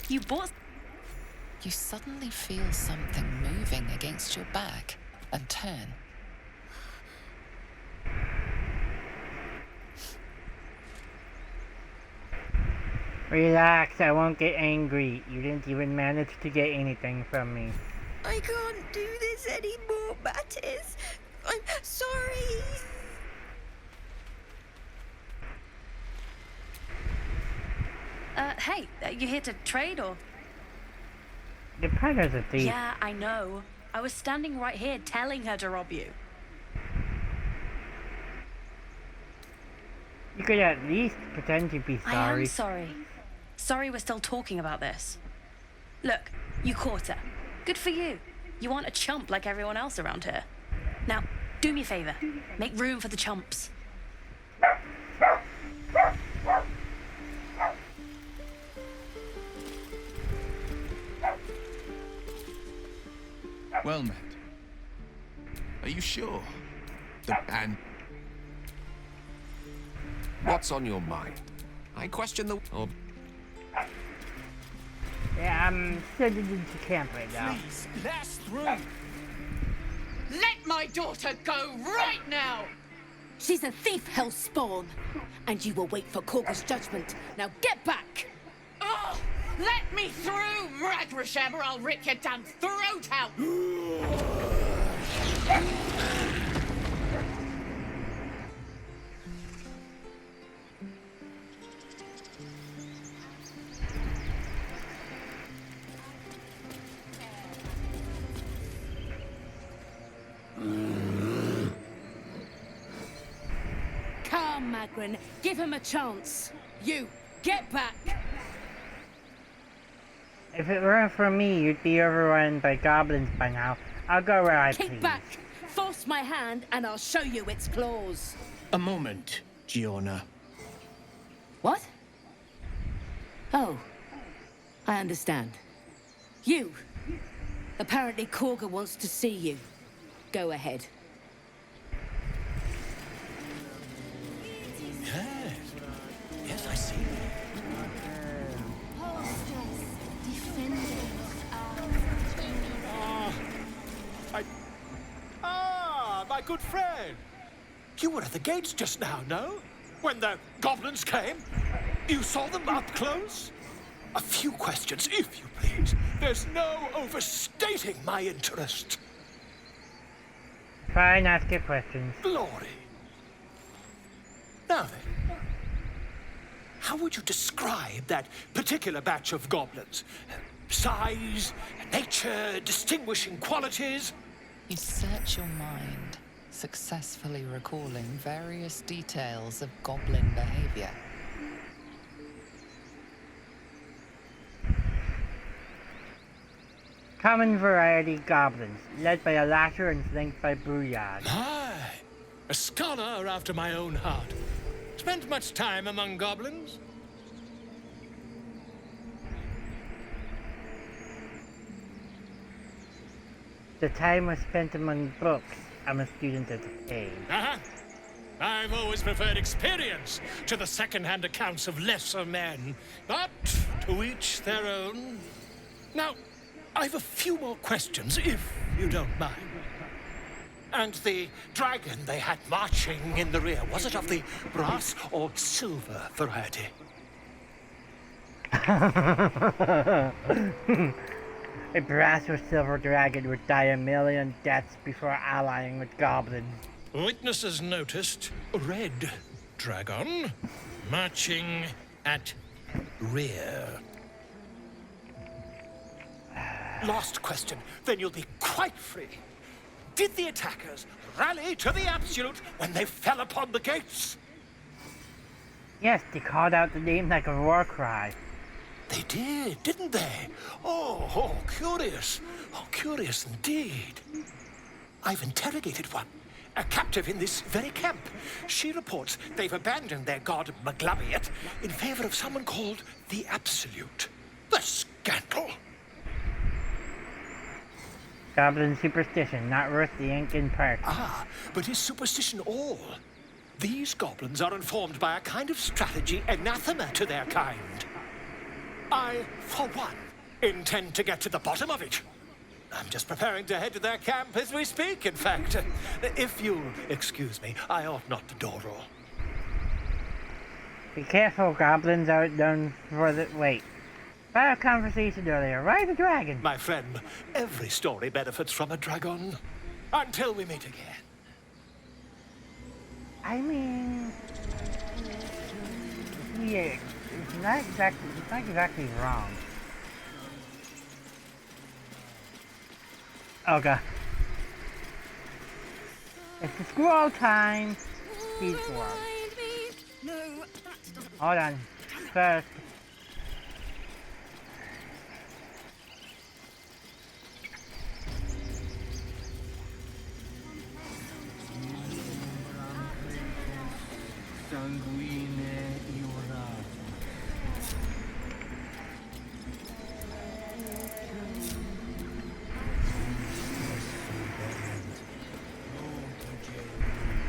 You bought... You suddenly feel something moving against your back and turn. Relax, I won't get angry. You didn't even manage to get anything from me. I can't do this anymore, Mattis. I'm sorry. Hey, you here to trade or? The partner's a thief. Yeah, I know. I was standing right here telling her to rob you. You could at least pretend to be sorry. I am sorry. Sorry we're still talking about this. Look, you caught her. Good for you. You aren't a chump like everyone else around here. Now, do me a favor. Make room for the chumps. Well met. Are you sure? And What's on your mind? I question the... Oh. Yeah, I'm sending into camp right now. Please, let us through. Let my daughter go right now! She's a thief, hellspawn. And you will wait for Korga's judgment. Now get back! Oh, let me through, Mragrasham, or I'll rip your damn throat out! Come, Magrin, give him a chance. You, get back! If it weren't for me, you'd be overrun by goblins by now. I'll go where I Keep please. back! Force my hand and I'll show you its claws. A moment, Giona. What? Oh, I understand. You. Apparently Korga wants to see you. Go ahead. Yes. Yes, I see. My good friend. You were at the gates just now, no? When the goblins came? You saw them up close? A few questions, if you please. There's no overstating my interest. Fine, ask your questions. Glory. Now then, how would you describe that particular batch of goblins? Size, nature, distinguishing qualities? You search your mind, successfully recalling various details of goblin behavior. Common variety goblins, led by a lasher and flanked by Bruyad. Aye, a scholar after my own heart. Spent much time among goblins? The time was spent among books. I'm a student of the page. Uh-huh. I've always preferred experience to the second-hand accounts of lesser men. But to each their own. Now, I've a few more questions, if you don't mind. And the dragon they had marching in the rear, was it of the brass or silver variety? A brass or silver dragon would die a million deaths before allying with goblins. Witnesses noticed a red dragon marching at rear. Last question, then you'll be quite free. Did the attackers rally to the absolute when they fell upon the gates? Yes, they called out the name like a war cry. They did, didn't they? Oh, curious. Oh, curious indeed. I've interrogated one, a captive in this very camp. She reports they've abandoned their god Maglabiat in favor of someone called the Absolute. The scandal! Goblin superstition, not worth the ink and part. Ah, but is superstition all? These goblins are informed by a kind of strategy anathema to their kind. I, for one, intend to get to the bottom of it. I'm just preparing to head to their camp as we speak, in fact. If you'll excuse me, I ought not to dawdle. Be careful, goblins aren't done for the. Wait. Bad conversation earlier. Ride the dragon. My friend, every story benefits from a dragon. Until we meet again. I mean, yeah, it's not exactly wrong. Okay. It's the squirrel time. He's squirrel. Hold on. First.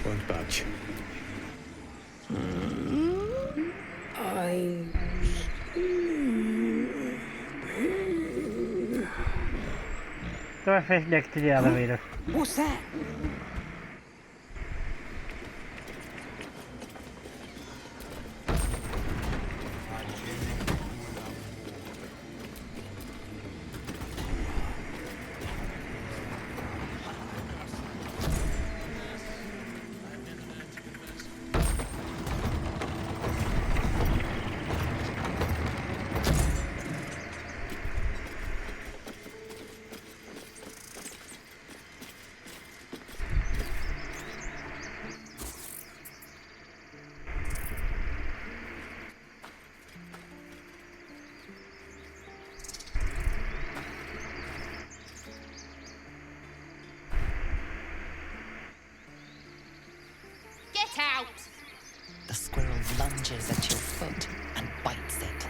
Won't budge. Throw a fish next to the elevator. What's that? Get out! The squirrel lunges at your foot and bites it.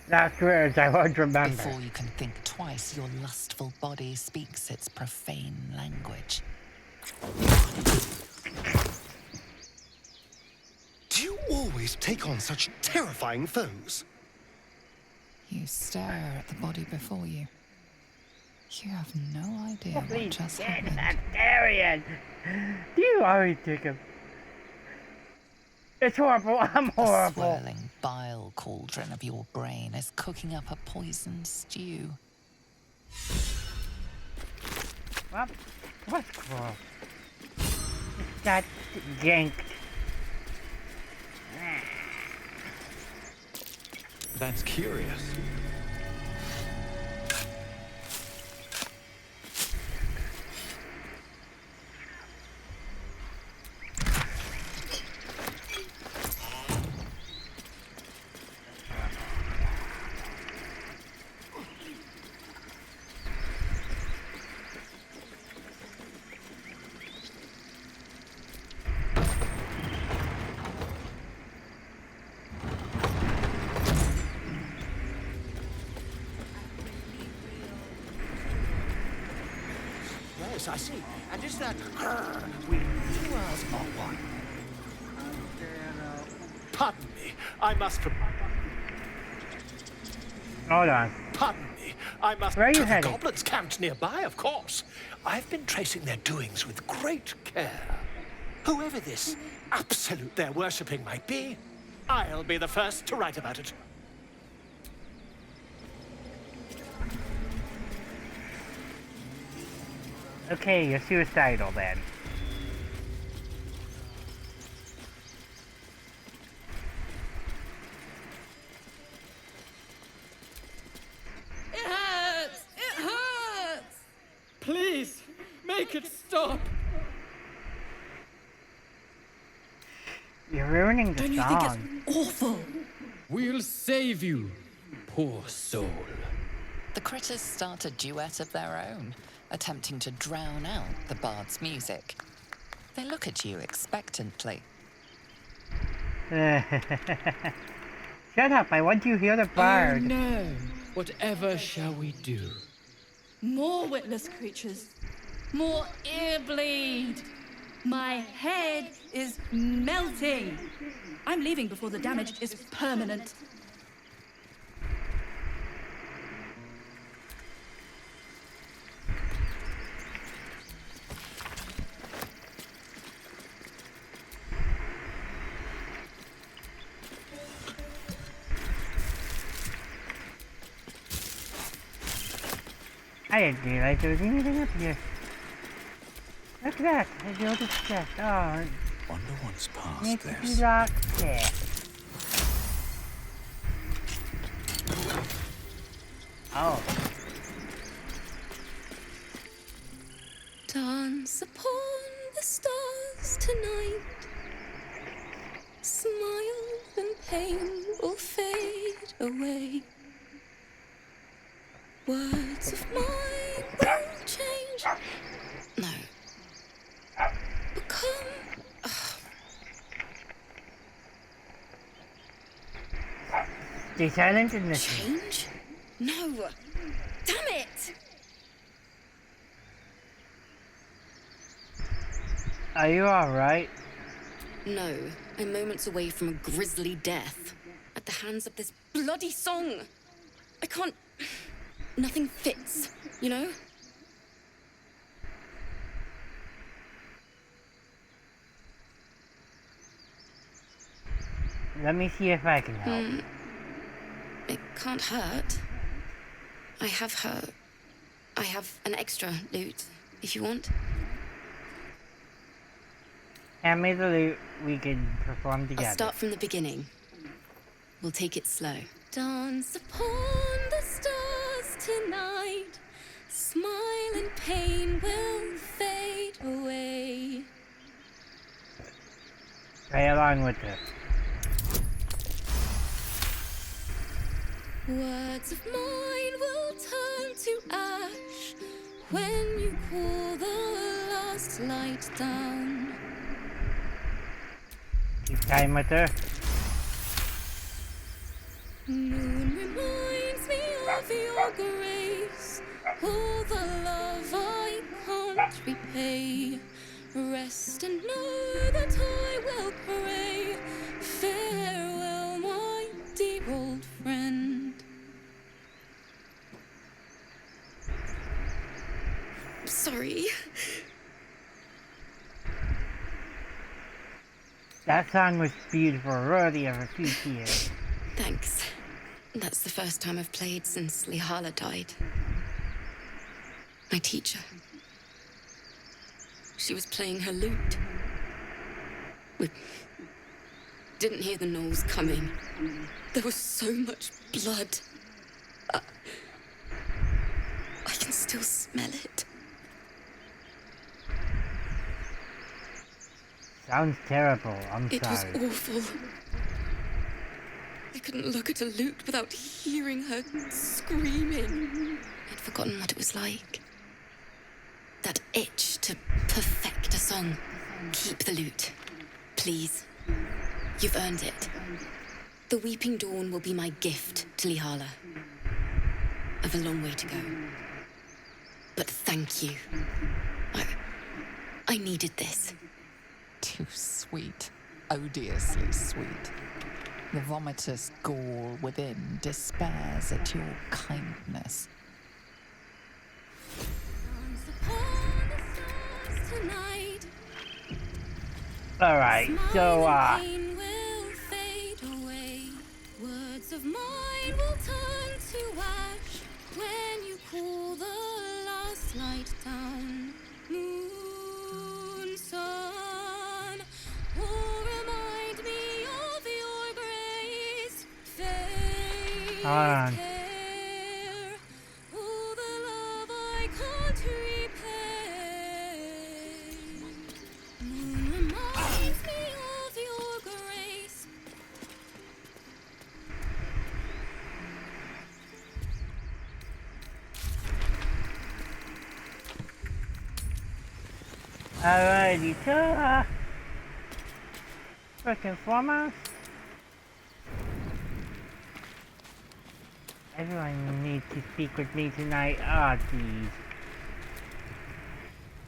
Last words I won't remember. Before you can think twice, your lustful body speaks its profane language. Do you always take on such terrifying foes? You stare at the body before you. You have no idea what just happened. Darian! Do you always think of... It's horrible, I'm horrible. The swirling bile cauldron of your brain is cooking up a poisoned stew. Well, what's cool? That yanked. That's curious. Yes, I see. And is that we do ask for one? Pardon me. I must. Hold on. Pardon me. I must. Where are you to heading? the goblins camped nearby, of course. I've been tracing their doings with great care. Whoever this absolute they're worshipping might be, I'll be the first to write about it. Okay, you're suicidal then. It hurts! It hurts! Please, make it stop! You're ruining the Don't you song. think it's awful? We'll save you, poor soul. The critters start a duet of their own, attempting to drown out the bard's music. They look at you expectantly. Shut up, I want you to hear the bard. Oh no, whatever shall we do? More witless creatures. More ear bleed. My head is melting. I'm leaving before the damage is permanent. didn't realize there was anything up here. Look at that. There's the oldest chest. Oh, Wonder what's past needs to be this. locked there. Oh. Dance upon the stars tonight. Smile and pain will fade away. Words of mine will change. No. Become. Stay silent and listen. Change? No. Damn it! Are you alright? No. I'm moments away from a grisly death. At the hands of this bloody song. I can't. Nothing fits, you know? Let me see if I can help. It can't hurt. I have an extra loot, if you want. Hand me the loot, we can perform together. I'll start from the beginning. We'll take it slow. Dance upon the stars tonight. Smile and pain will fade away. Play along with it. Words of mine will turn to ash when you pull the last light down. Keep time with her. Moon reminds me of your grace, all the love I can't repay. Rest and know that I will pray. Farewell, my dear old friend. Sorry. That song was beautiful, worthy of a few tears. Thanks. That's the first time I've played since Lihala died. My teacher. She was playing her lute. We didn't hear the gnolls coming. There was so much blood. I can still smell it. Sounds terrible, I'm It sorry. was awful. I couldn't look at a lute without hearing her screaming. I'd forgotten what it was like. That itch to perfect a song. Keep the lute, please. You've earned it. The Weeping Dawn will be my gift to Lihala. I've a long way to go. But thank you. I needed this. Too sweet. Odiously sweet. The vomitous gall within despairs at your kindness. Alright, so, Words of mine will turn to ash when you pull the last light down. Moon, sun, will remind me of your grace. Fade on. care, all the love I can't repay. Moon reminds me of your grace. Alrighty, so, first and foremost, everyone needs to speak with me tonight. Ah, geez.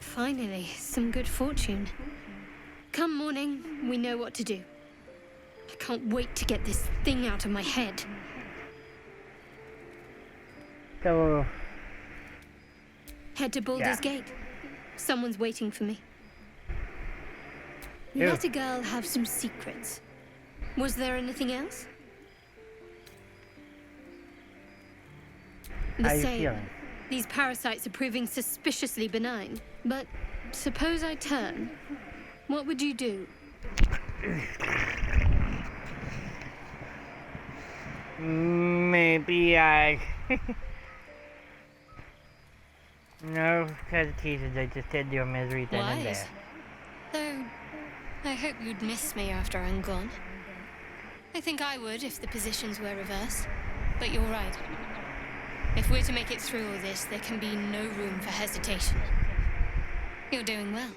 Finally, some good fortune. Come morning, we know what to do. I can't wait to get this thing out of my head. So, Head to Baldur's Yeah. Gate. Someone's waiting for me. Who? Let a girl have some secrets. Was there anything else? How The you same. feeling? These parasites are proving suspiciously benign. But suppose I turn. What would you do? Maybe I... No hesitations, I just end your misery then and there. Though, I hope you'd miss me after I'm gone. I think I would if the positions were reversed. But you're right. If we're to make it through all this, there can be no room for hesitation. You're doing well.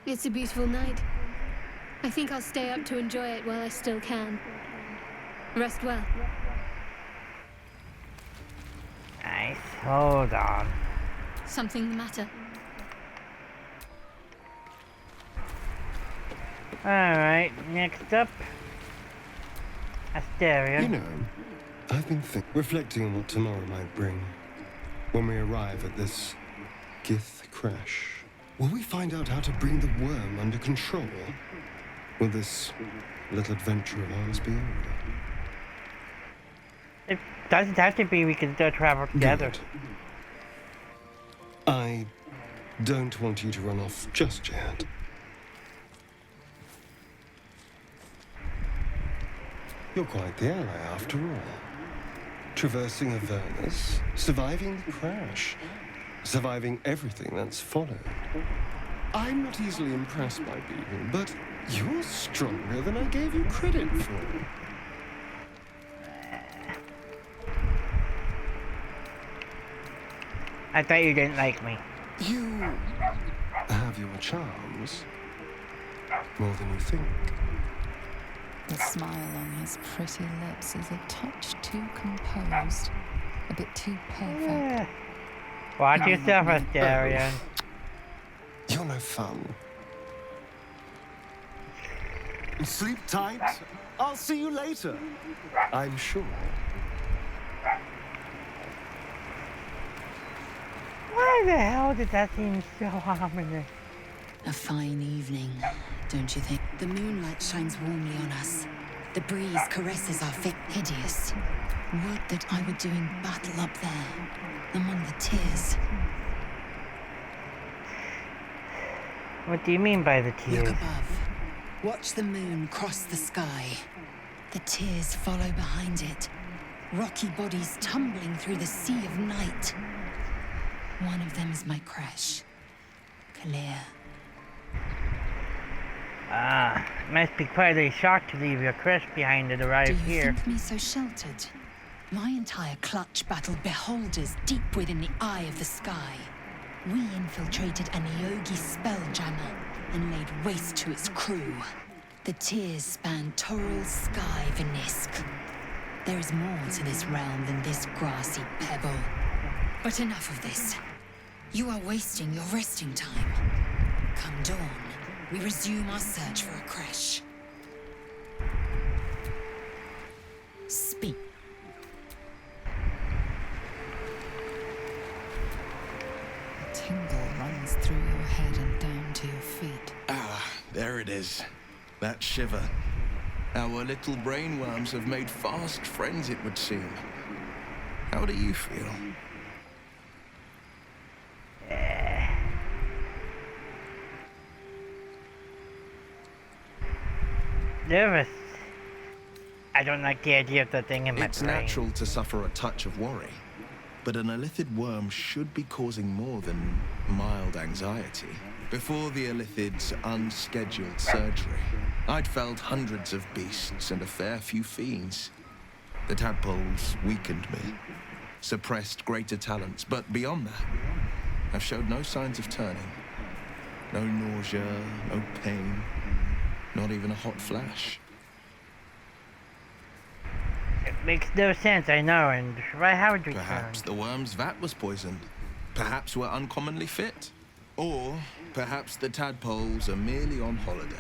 It's a beautiful night. I think I'll stay up to enjoy it while I still can. Rest well. Nice. Hold on. Something the matter? Alright, next up. Asteria. You know, I've been reflecting on what tomorrow might bring. When we arrive at this Gith crash, will we find out how to bring the worm under control? Will this little adventure of ours be over? It doesn't have to be, we can still travel together. Good. I don't want you to run off just yet. You're quite the ally after all. Traversing Avernus, surviving the crash, surviving everything that's followed. I'm not easily impressed by people, but you're stronger than I gave you credit for. I thought you didn't like me. You have your charms. More than you think. The smile on his pretty lips is a touch too composed. A bit too perfect. Watch yourself, Asteria. You're no fun. Sleep tight. I'll see you later. I'm sure. Why the hell did that seem so ominous? A fine evening, don't you think? The moonlight shines warmly on us. The breeze caresses our feet. Hideous. Would that I were doing battle up there, among the tears. What do you mean by the tears? Look above. Watch the moon cross the sky. The tears follow behind it. Rocky bodies tumbling through the sea of night. One of them is my crash. Clear. Must be quite a shock to leave your crush behind and arrive here. Do you think me so sheltered? My entire clutch battled beholders deep within the eye of the sky. We infiltrated an Yogi spelljammer and laid waste to its crew. The tears span Toral's sky, Venisk. There is more to this realm than this grassy pebble. But enough of this. You are wasting your resting time. Come dawn, we resume our search for a crash. Speak. A tingle runs through your head and down to your feet. Ah, there it is. That shiver. Our little brainworms have made fast friends, it would seem. How do you feel? Nervous. I don't like the idea of the thing in my brain. It's natural to suffer a touch of worry, but an illithid worm should be causing more than mild anxiety. Before the illithid's unscheduled surgery, I'd felled hundreds of beasts and a fair few fiends. The tadpoles weakened me, suppressed greater talents, but beyond that, I've showed no signs of turning. No nausea, no pain, not even a hot flash. It makes no sense, I know, and why haven't we Perhaps the worm's vat was poisoned. Perhaps we're uncommonly fit. Or perhaps the tadpoles are merely on holiday.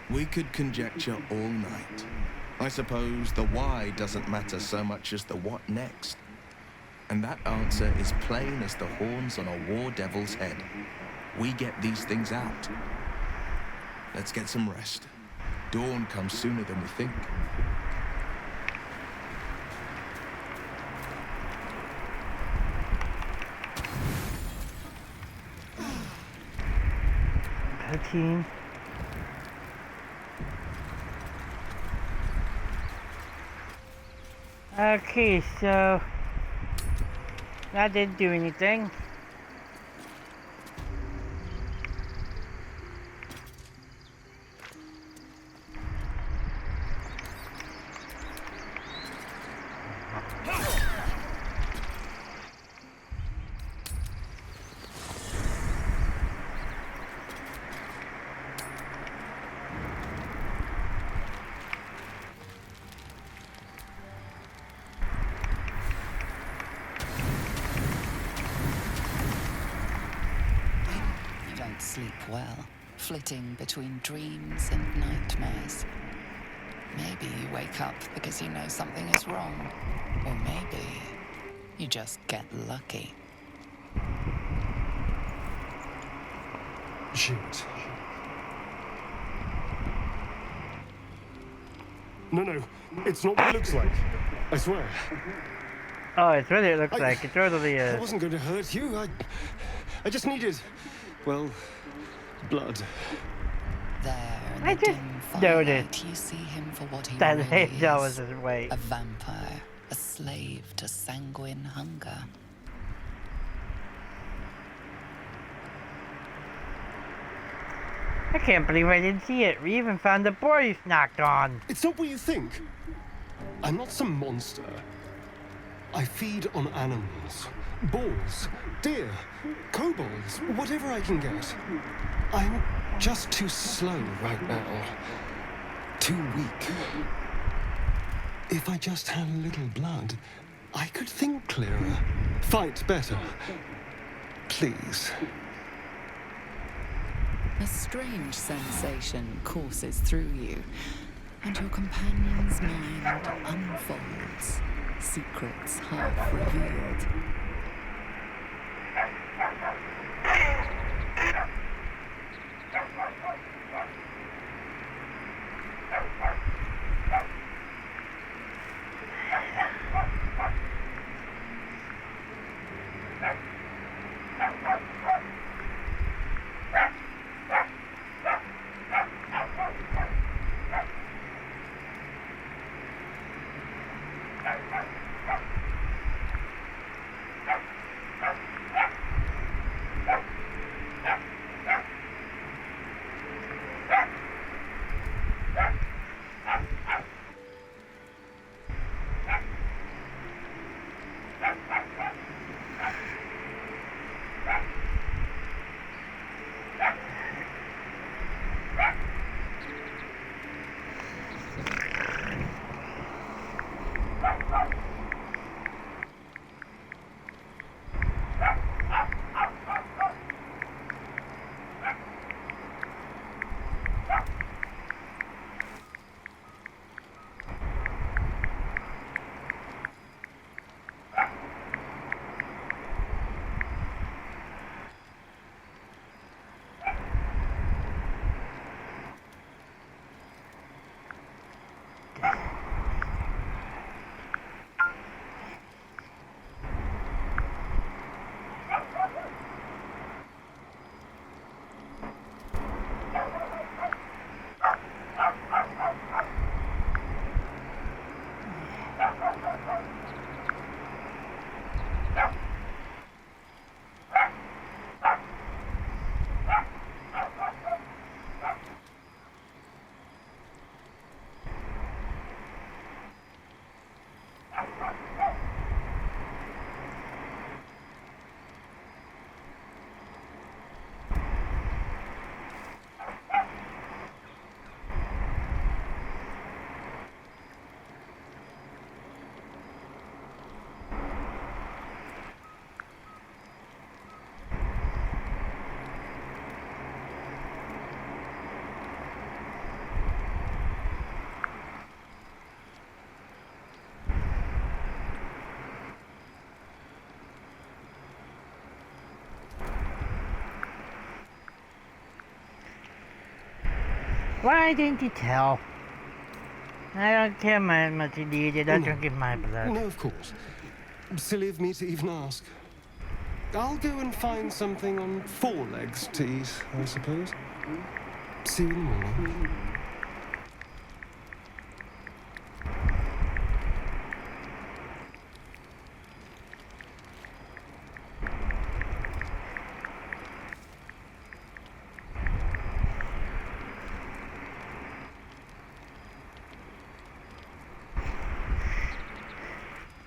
We could conjecture all night. I suppose the why doesn't matter so much as the what next. And that answer is plain as the horns on a war devil's head. We get these things out. Let's get some rest. Dawn comes sooner than we think. routine. Okay, so that didn't do anything. Sleep well, flitting between dreams and nightmares. Maybe you wake up because you know something is wrong, or maybe you just get lucky. Shit. No, it's not what it looks like. I swear. Oh, it's really it looks like. It's totally I wasn't going to hurt you. I just needed, well, blood. There in I the just dim firelight, noticed you see him for what he that really that is. was his way. A vampire, a slave to sanguine hunger. I can't believe I didn't see it. We even found the boy you knocked on. It's not what you think. I'm not some monster. I feed on animals. Boars, deer, kobolds, whatever I can get. I'm just too slow right now. Too weak. If I just had a little blood, I could think clearer, fight better. Please. A strange sensation courses through you, and your companion's mind unfolds, secrets half revealed. Why didn't you tell? I don't care how much you did. I don't give my blood. No, of course. Silly of me to even ask. I'll go and find something on 4 legs to eat, I suppose. See you in the morning.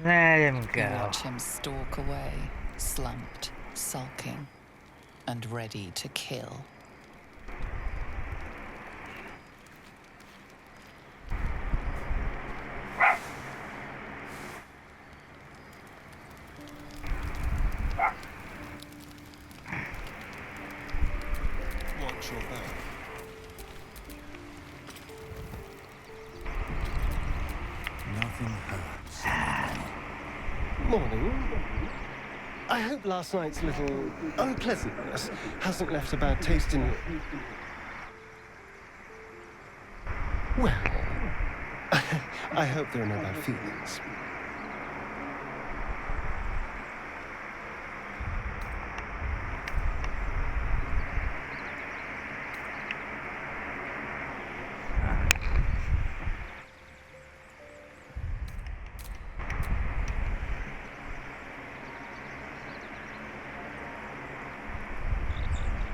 Let him You go. watch him stalk away, slumped, sulking, and ready to kill. Watch your back. Nothing hurts. Morning. I hope last night's little unpleasantness hasn't left a bad taste in you. Well, I hope there are no bad feelings.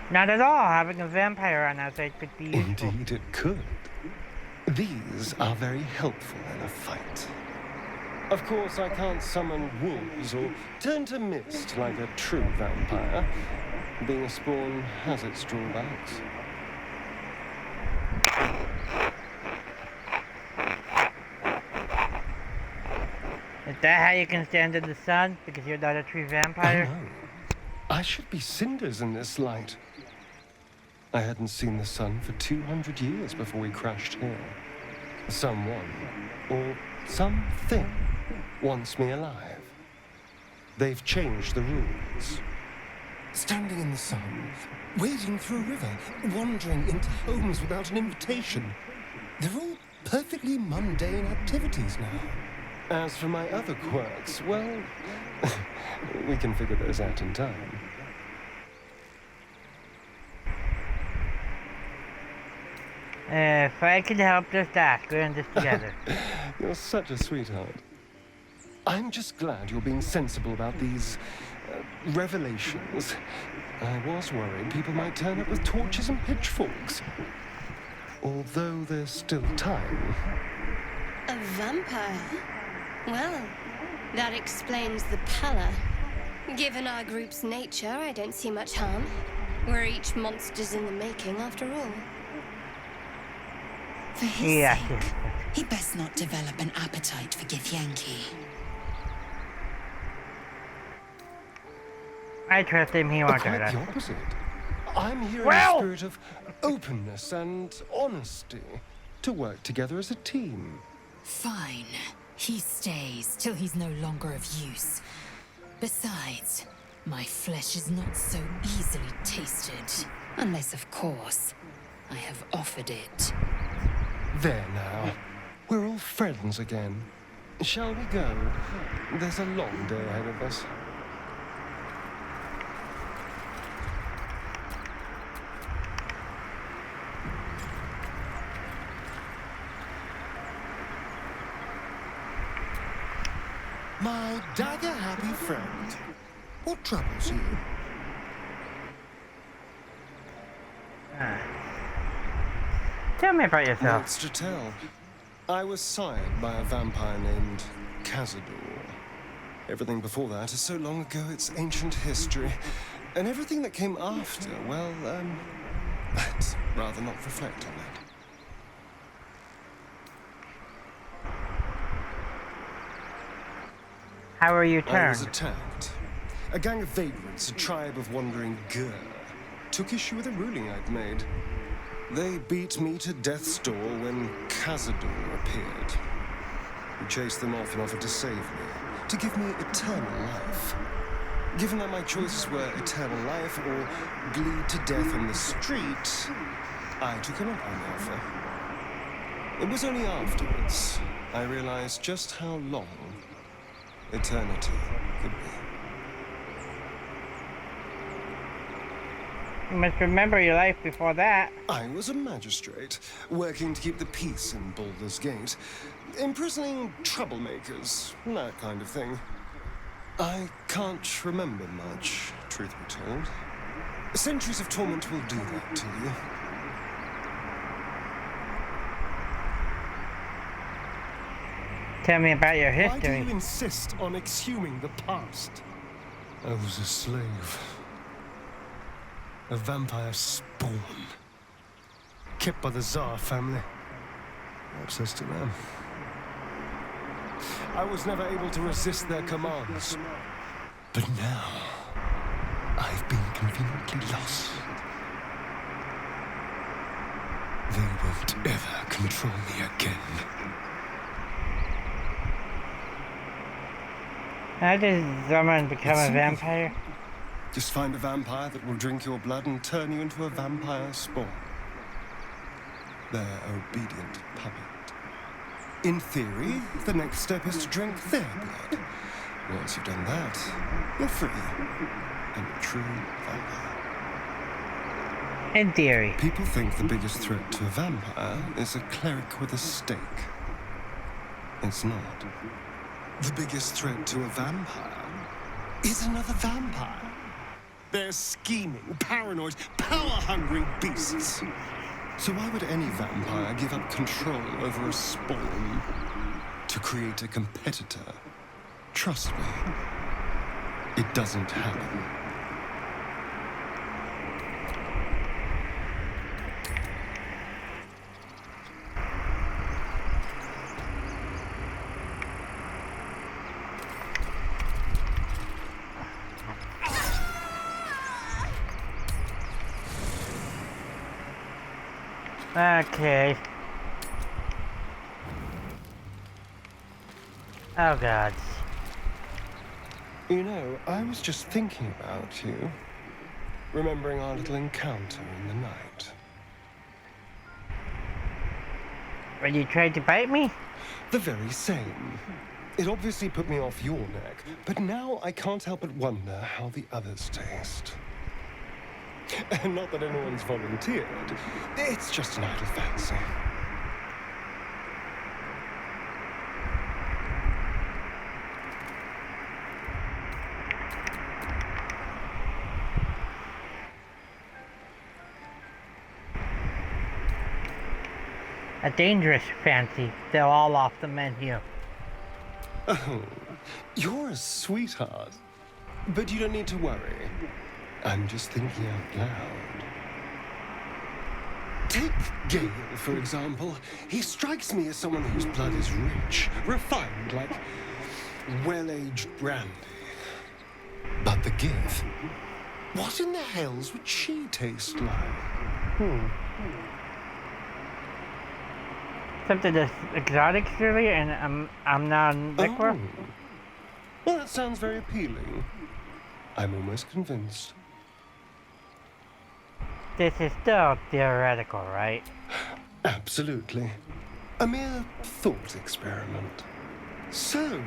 Not at all. Having a vampire on our side could be useful. Indeed it could. These are very helpful in a fight. Of course, I can't summon wolves or turn to mist like a true vampire. Being a spawn has its drawbacks. Is that how you can stand in the sun? Because you're not a true vampire? Oh, no. I should be cinders in this light. I hadn't seen the sun for 200 years before we crashed here. Someone, or something, wants me alive. They've changed the rules. Standing in the sun, wading through a river, wandering into homes without an invitation. They're all perfectly mundane activities now. As for my other quirks, well, we can figure those out in time. If I could help, just ask. We're in this together. You're such a sweetheart. I'm just glad you're being sensible about these revelations. I was worried people might turn up with torches and pitchforks. Although there's still time. A vampire? Well, that explains the pallor. Given our group's nature, I don't see much harm. We're each monsters in the making, after all. For his sake, he best not develop an appetite for Githyanki. I trust him, he won't Quite hurt the us. opposite. I'm here in a spirit of openness and honesty to work together as a team. Fine. He stays till he's no longer of use. Besides, my flesh is not so easily tasted. Unless, of course, I have offered it. There now. We're all friends again. Shall we go? There's a long day ahead of us. My dagger-happy friend, what troubles you? Tell me about yourself. What's to tell? I was sired by a vampire named Cazador. Everything before that is so long ago it's ancient history. And everything that came after, well, I'd rather not reflect on it. How were you I was turned? attacked. A gang of vagrants, a tribe of wandering Gur, took issue with a ruling I'd made. They beat me to death's door when Cazador appeared. He chased them off and offered to save me, to give me eternal life. Given that my choices were eternal life or bleed to death on the street, I took him up on the offer. It was only afterwards I realized just how long eternity could be. You must remember your life before that. I was a magistrate, working to keep the peace in Baldur's Gate, imprisoning troublemakers, that kind of thing. I can't remember much, truth be told. Centuries of torment will do that to you. Tell me about your Why history. do you insist on exhuming the past? I was a slave. A vampire spawn. Kept by the Tsar family. Access to them. I was never able to resist their commands. But now, I've been conveniently lost. They won't ever control me again. How does someone become It's a simple. vampire? Just find a vampire that will drink your blood and turn you into a vampire spawn. Their obedient puppet. In theory, the next step is to drink their blood. Once you've done that, you're free. And a true vampire. In theory. People think the biggest threat to a vampire is a cleric with a stake. It's not. The biggest threat to a vampire is another vampire. They're scheming, paranoid, power-hungry beasts. So why would any vampire give up control over a spawn to create a competitor? Trust me, it doesn't happen. Okay. Oh God. You know, I was just thinking about you, remembering our little encounter in the night. When you tried to bite me? The very same. It obviously put me off your neck, but now I can't help but wonder how the others taste. Not that anyone's volunteered. It's just an idle fancy. A dangerous fancy. They're all off the menu. Oh, you're a sweetheart. But you don't need to worry. I'm just thinking out loud. Take Gale, for example. He strikes me as someone whose blood is rich, refined, like well-aged brandy. But the Give, what in the hells would she taste like? Something that's exotic, surely, and I'm non-liquor. Oh. Well, that sounds very appealing. I'm almost convinced. This is still theoretical, right? Absolutely. A mere thought experiment. So,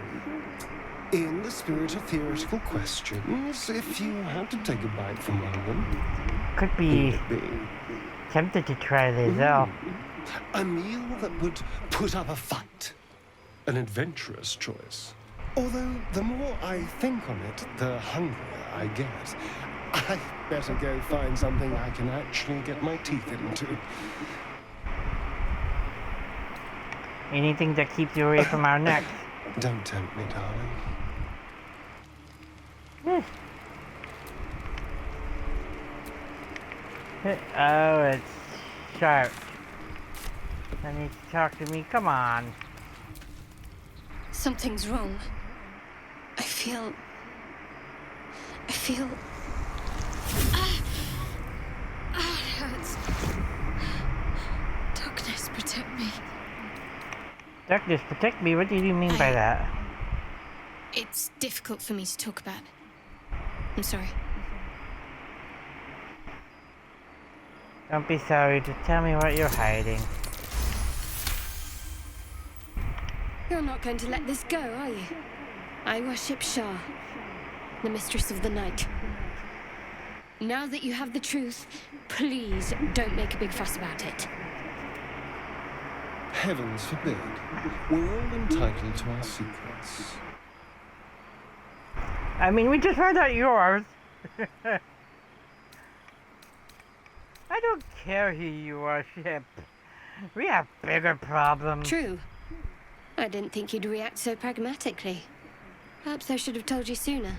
in the spirit of theoretical questions, if you had to take a bite from one of them... Could be tempted to try this out. A meal that would put up a fight. An adventurous choice. Although, the more I think on it, the hungrier I get. I better go find something I can actually get my teeth into. Anything that keeps you away from our necks. Don't tempt me, darling. Oh, it's sharp. I need to talk to me. Come on. Something's wrong. I feel... it hurts. Darkness, protect me. Darkness, protect me? What do you mean by that? It's difficult for me to talk about. I'm sorry. Don't be sorry. Just tell me what you're hiding. You're not going to let this go, are you? I worship Shah, the mistress of the night. Now that you have the truth, please don't make a big fuss about it. Heavens forbid. We're all entitled to our secrets. I mean, we just found out yours. I don't care who you are, Ship. We have bigger problems. True. I didn't think you'd react so pragmatically. Perhaps I should have told you sooner.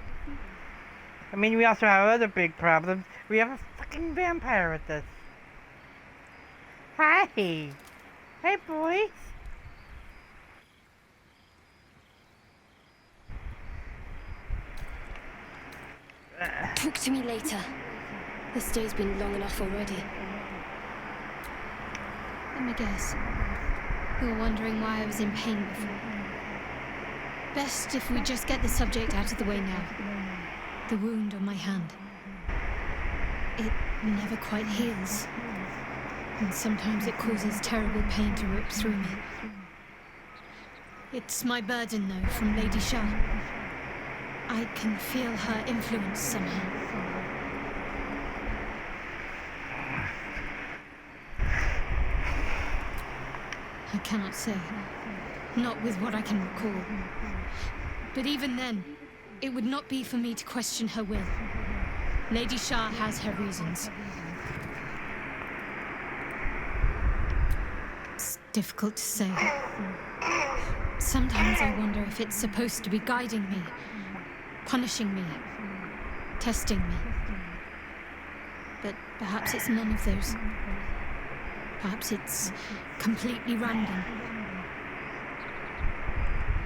I mean, we also have other big problems. We have a fucking vampire with us. Hi. Hey, boys. Talk to me later. This day's been long enough already. Let me guess. You were wondering why I was in pain before. Best if we just get the subject out of the way now. The wound on my hand. It never quite heals. And sometimes it causes terrible pain to rip through me. It's my burden, though, from Lady Shah. I can feel her influence somehow. I cannot say. Not with what I can recall. But even then, it would not be for me to question her will. Lady Shah has her reasons. It's difficult to say. Sometimes I wonder if it's supposed to be guiding me, punishing me, testing me. But perhaps it's none of those. Perhaps it's completely random.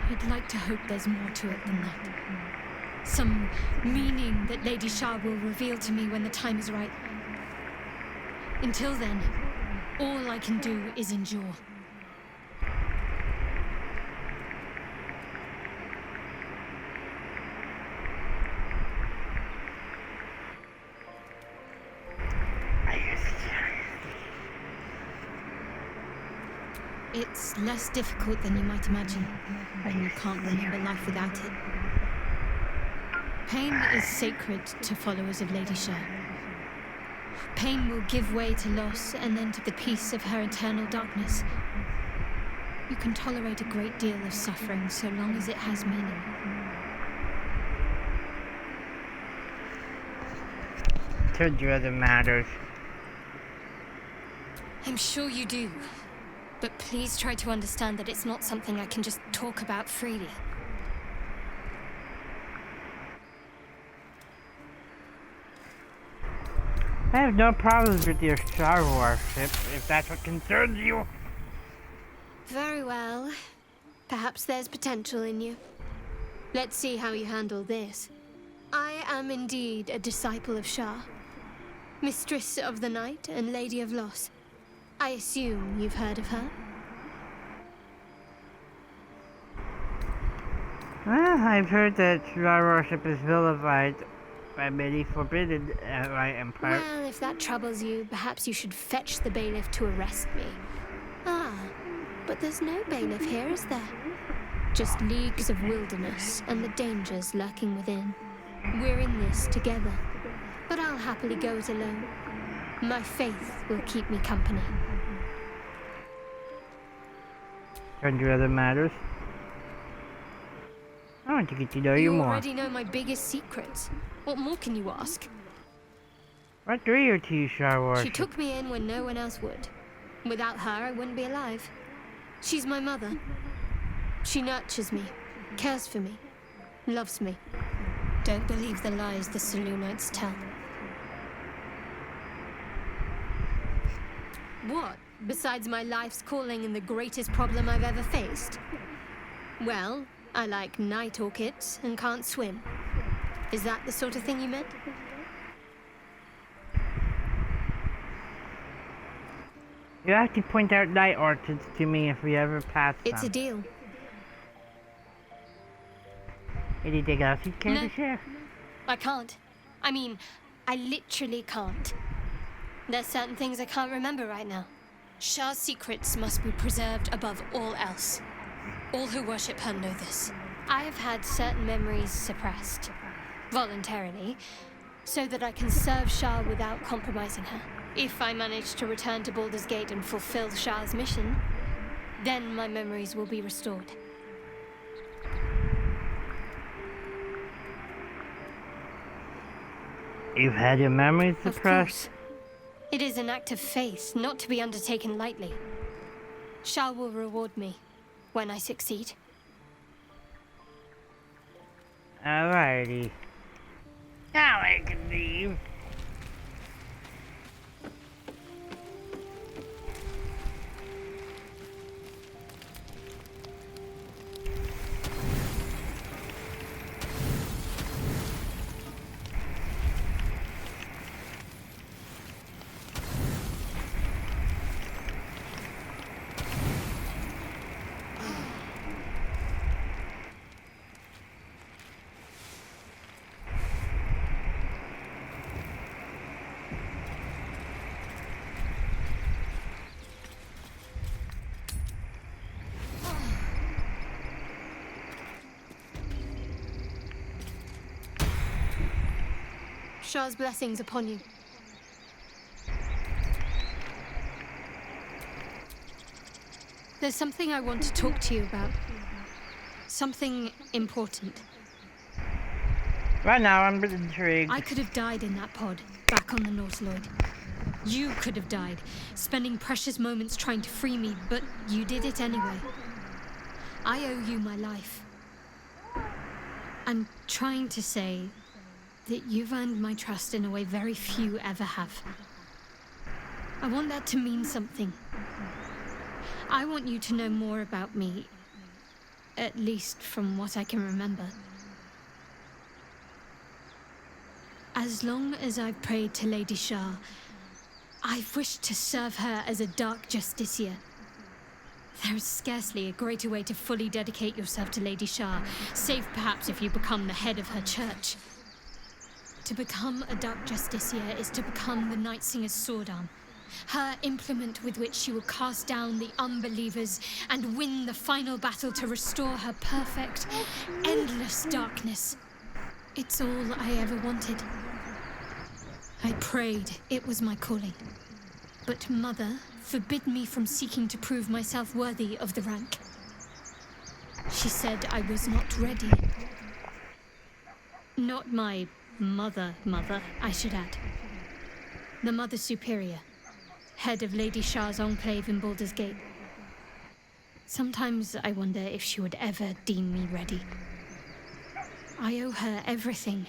I'd like to hope there's more to it than that. Some meaning that Lady Shah will reveal to me when the time is right. Until then, all I can do is endure. It's less difficult than you might imagine when you can't remember life without it. Pain is sacred to followers of Lady Shah. Pain will give way to loss and then to the peace of her eternal darkness. You can tolerate a great deal of suffering so long as it has meaning. Told you other matters. I'm sure you do. But please try to understand that it's not something I can just talk about freely. I have no problems with your Star Wars ship, if that's what concerns you. Very well. Perhaps there's potential in you. Let's see how you handle this. I am indeed a disciple of Shah, Mistress of the Night and Lady of Loss. I assume you've heard of her? I've heard that Star worship is vilified by many forbidden by Empire. Well, if that troubles you, perhaps you should fetch the bailiff to arrest me. Ah, but there's no bailiff here, is there? Just leagues of wilderness and the dangers lurking within. We're in this together, but I'll happily go it alone. My faith will keep me company. Turn to other matters. I want to get to know you more. You already know my biggest secrets. What more can you ask? What drew you to Star Wars? She took me in when no one else would. Without her, I wouldn't be alive. She's my mother. She nurtures me, cares for me, loves me. Don't believe the lies the Selûnites tell. What, besides my life's calling and the greatest problem I've ever faced? Well, I like night orchids and can't swim. Is that the sort of thing you meant? You have to point out night orchids to me if we ever pass them. It's a deal. Anything else you'd care to share? I can't. I mean, I literally can't. There's certain things I can't remember right now. Shah's secrets must be preserved above all else. All who worship her know this. I have had certain memories suppressed. Voluntarily. so that I can serve Shah without compromising her. If I manage to return to Baldur's Gate and fulfill Shah's mission, then my memories will be restored. You've had your memories Of suppressed? course. It is an act of faith, not to be undertaken lightly. Shah will reward me when I succeed. Alrighty. Now I can leave. Shah's blessings upon you. There's something I want to talk to you about. Something important. Right now, I'm intrigued. I could have died in that pod, back on the Nautiloid. You could have died, spending precious moments trying to free me, but you did it anyway. I owe you my life. I'm trying to say that you've earned my trust in a way very few ever have. I want that to mean something. I want you to know more about me, at least from what I can remember. As long as I've prayed to Lady Shah, I've wished to serve her as a Dark Justiciar. There is scarcely a greater way to fully dedicate yourself to Lady Shah, save perhaps if you become the head of her church. To become a Dark Justiciar is to become the Night Singer's sword arm, her implement with which she will cast down the unbelievers and win the final battle to restore her perfect, endless darkness. It's all I ever wanted. I prayed it was my calling. But Mother forbid me from seeking to prove myself worthy of the rank. She said I was not ready. Not my mother, I should add. The Mother Superior, head of Lady Shah's enclave in Baldur's Gate. Sometimes I wonder if she would ever deem me ready. I owe her everything,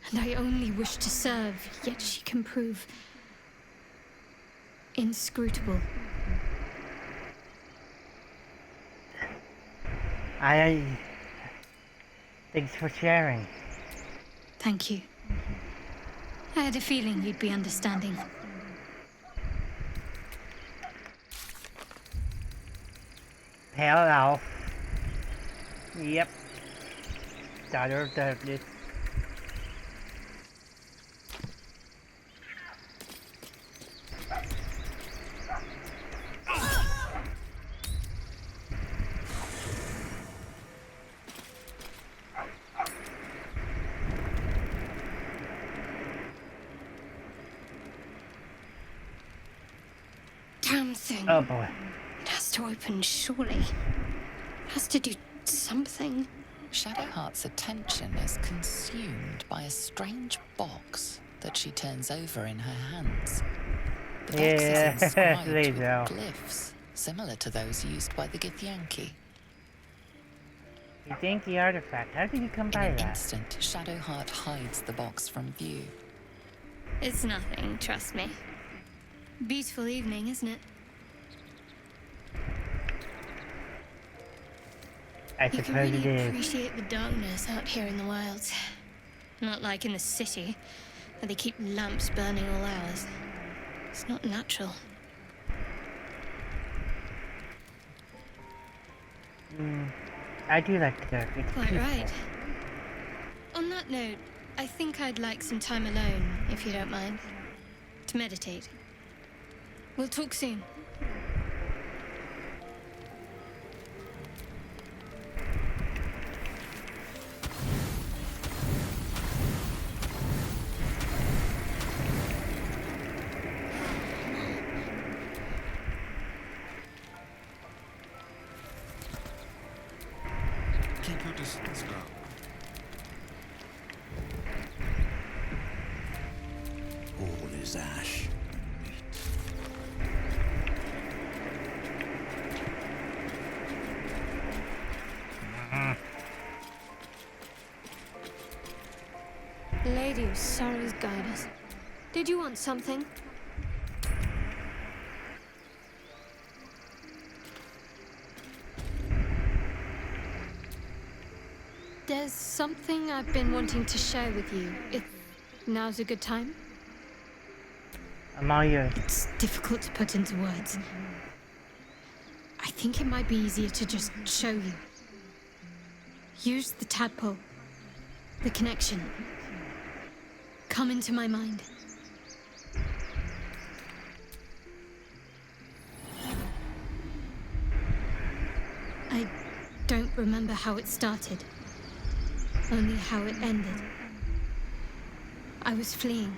and I only wish to serve, yet she can prove inscrutable. Thanks for sharing. Thank you. I had a feeling you'd be understanding. Pale elf. Yep. Daughter of darkness. Damn thing. Oh boy. It has to open, surely. It has to do something. Shadowheart's attention is consumed by a strange box that she turns over in her hands. The box is inscribed there you with go. glyphs similar to those used by the Githyanki. You think the artifact? How did you come by In an that? instant, Shadowheart hides the box from view. It's nothing, trust me. Beautiful evening, isn't it? I You can suppose it really is. appreciate the darkness out here in the wilds. Not like in the city, where they keep lamps burning all hours. It's not natural. I do like the dark. It's Quite peaceful. right. On that note, I think I'd like some time alone, if you don't mind. To meditate. We'll talk soon. as ash and wheat. Lady of Sorrows, guide us. Did you want something? There's something I've been wanting to share with you, if now's a good time. I'm all yours. It's difficult to put into words. I think it might be easier to just show you. Use the tadpole. The connection. Come into my mind. I don't remember how it started. Only how it ended. I was fleeing.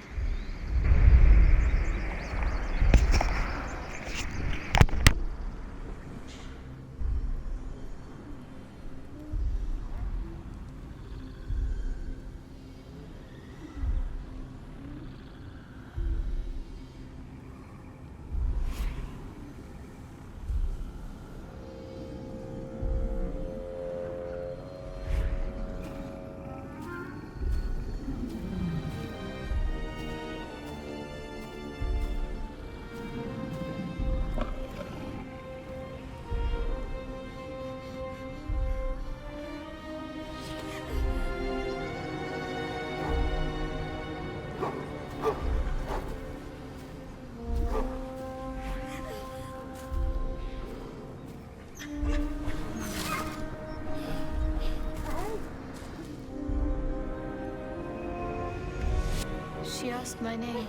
She asked my name.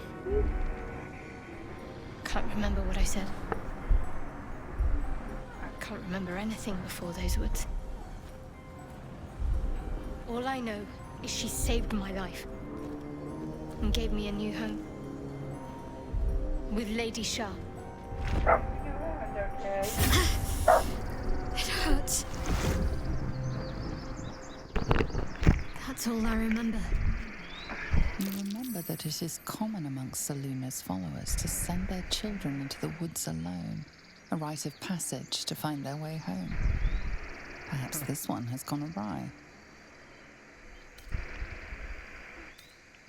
Can't remember what I said. I can't remember anything before those words. All I know is she saved my life and gave me a new home with Lady Shah. It hurts. That's all I remember. You remember that it is common amongst Seluna's followers to send their children into the woods alone, a rite of passage to find their way home. Perhaps this one has gone awry.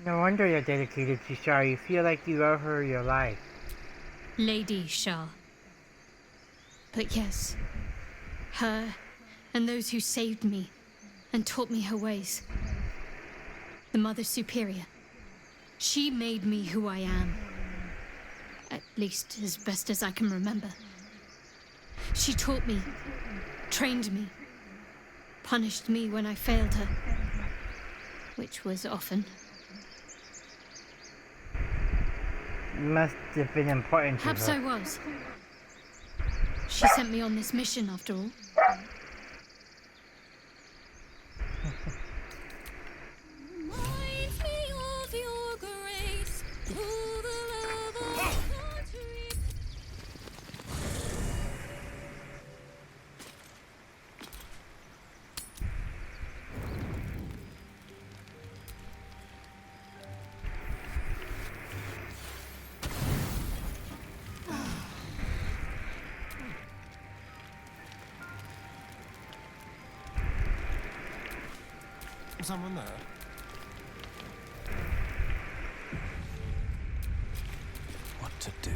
No wonder you're dedicated to Shah. You feel like you owe her your life. Lady Shah. But yes, her and those who saved me and taught me her ways. The Mother Superior. She made me who I am. At least as best as I can remember. She taught me, trained me, punished me when I failed her. Which was often. Must have been important to her. Perhaps I was. She sent me on this mission after all. Was someone there? What to do?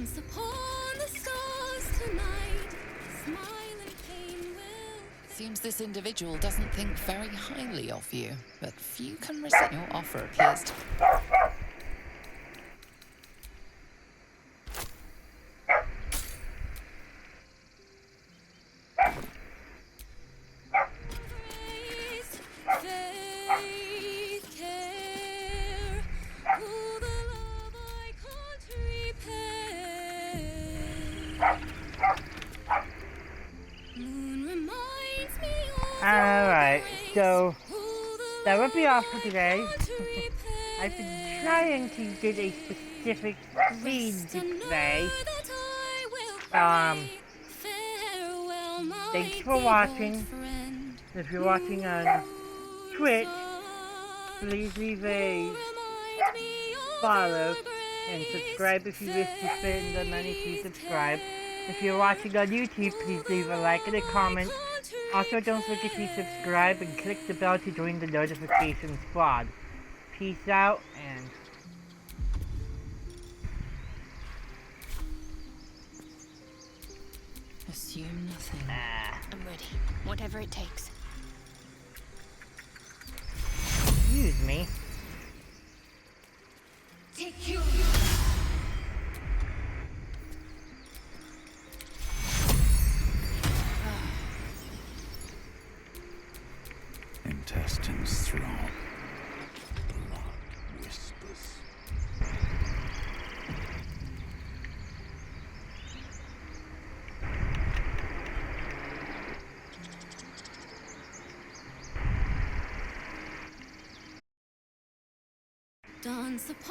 Dance upon the stars tonight. Smile and pain will. Seems this individual doesn't think very highly of you, but few can resist your offer appears to... Faith, care, all the love I can't repay. Moon reminds me of Alright, so that would be all for today. I've been trying to get a specific scene to play. Thanks for watching. If you're watching on Twitch, please leave a follow and subscribe if you wish to spend the money to subscribe. If you're watching on YouTube, please leave a like and a comment. Also, don't forget to subscribe and click the bell to join the notification squad. Peace out and... Assume nothing. I'm ready. Whatever it takes. Excuse me. Take you. Intestines throb. Blood whispers. Dance upon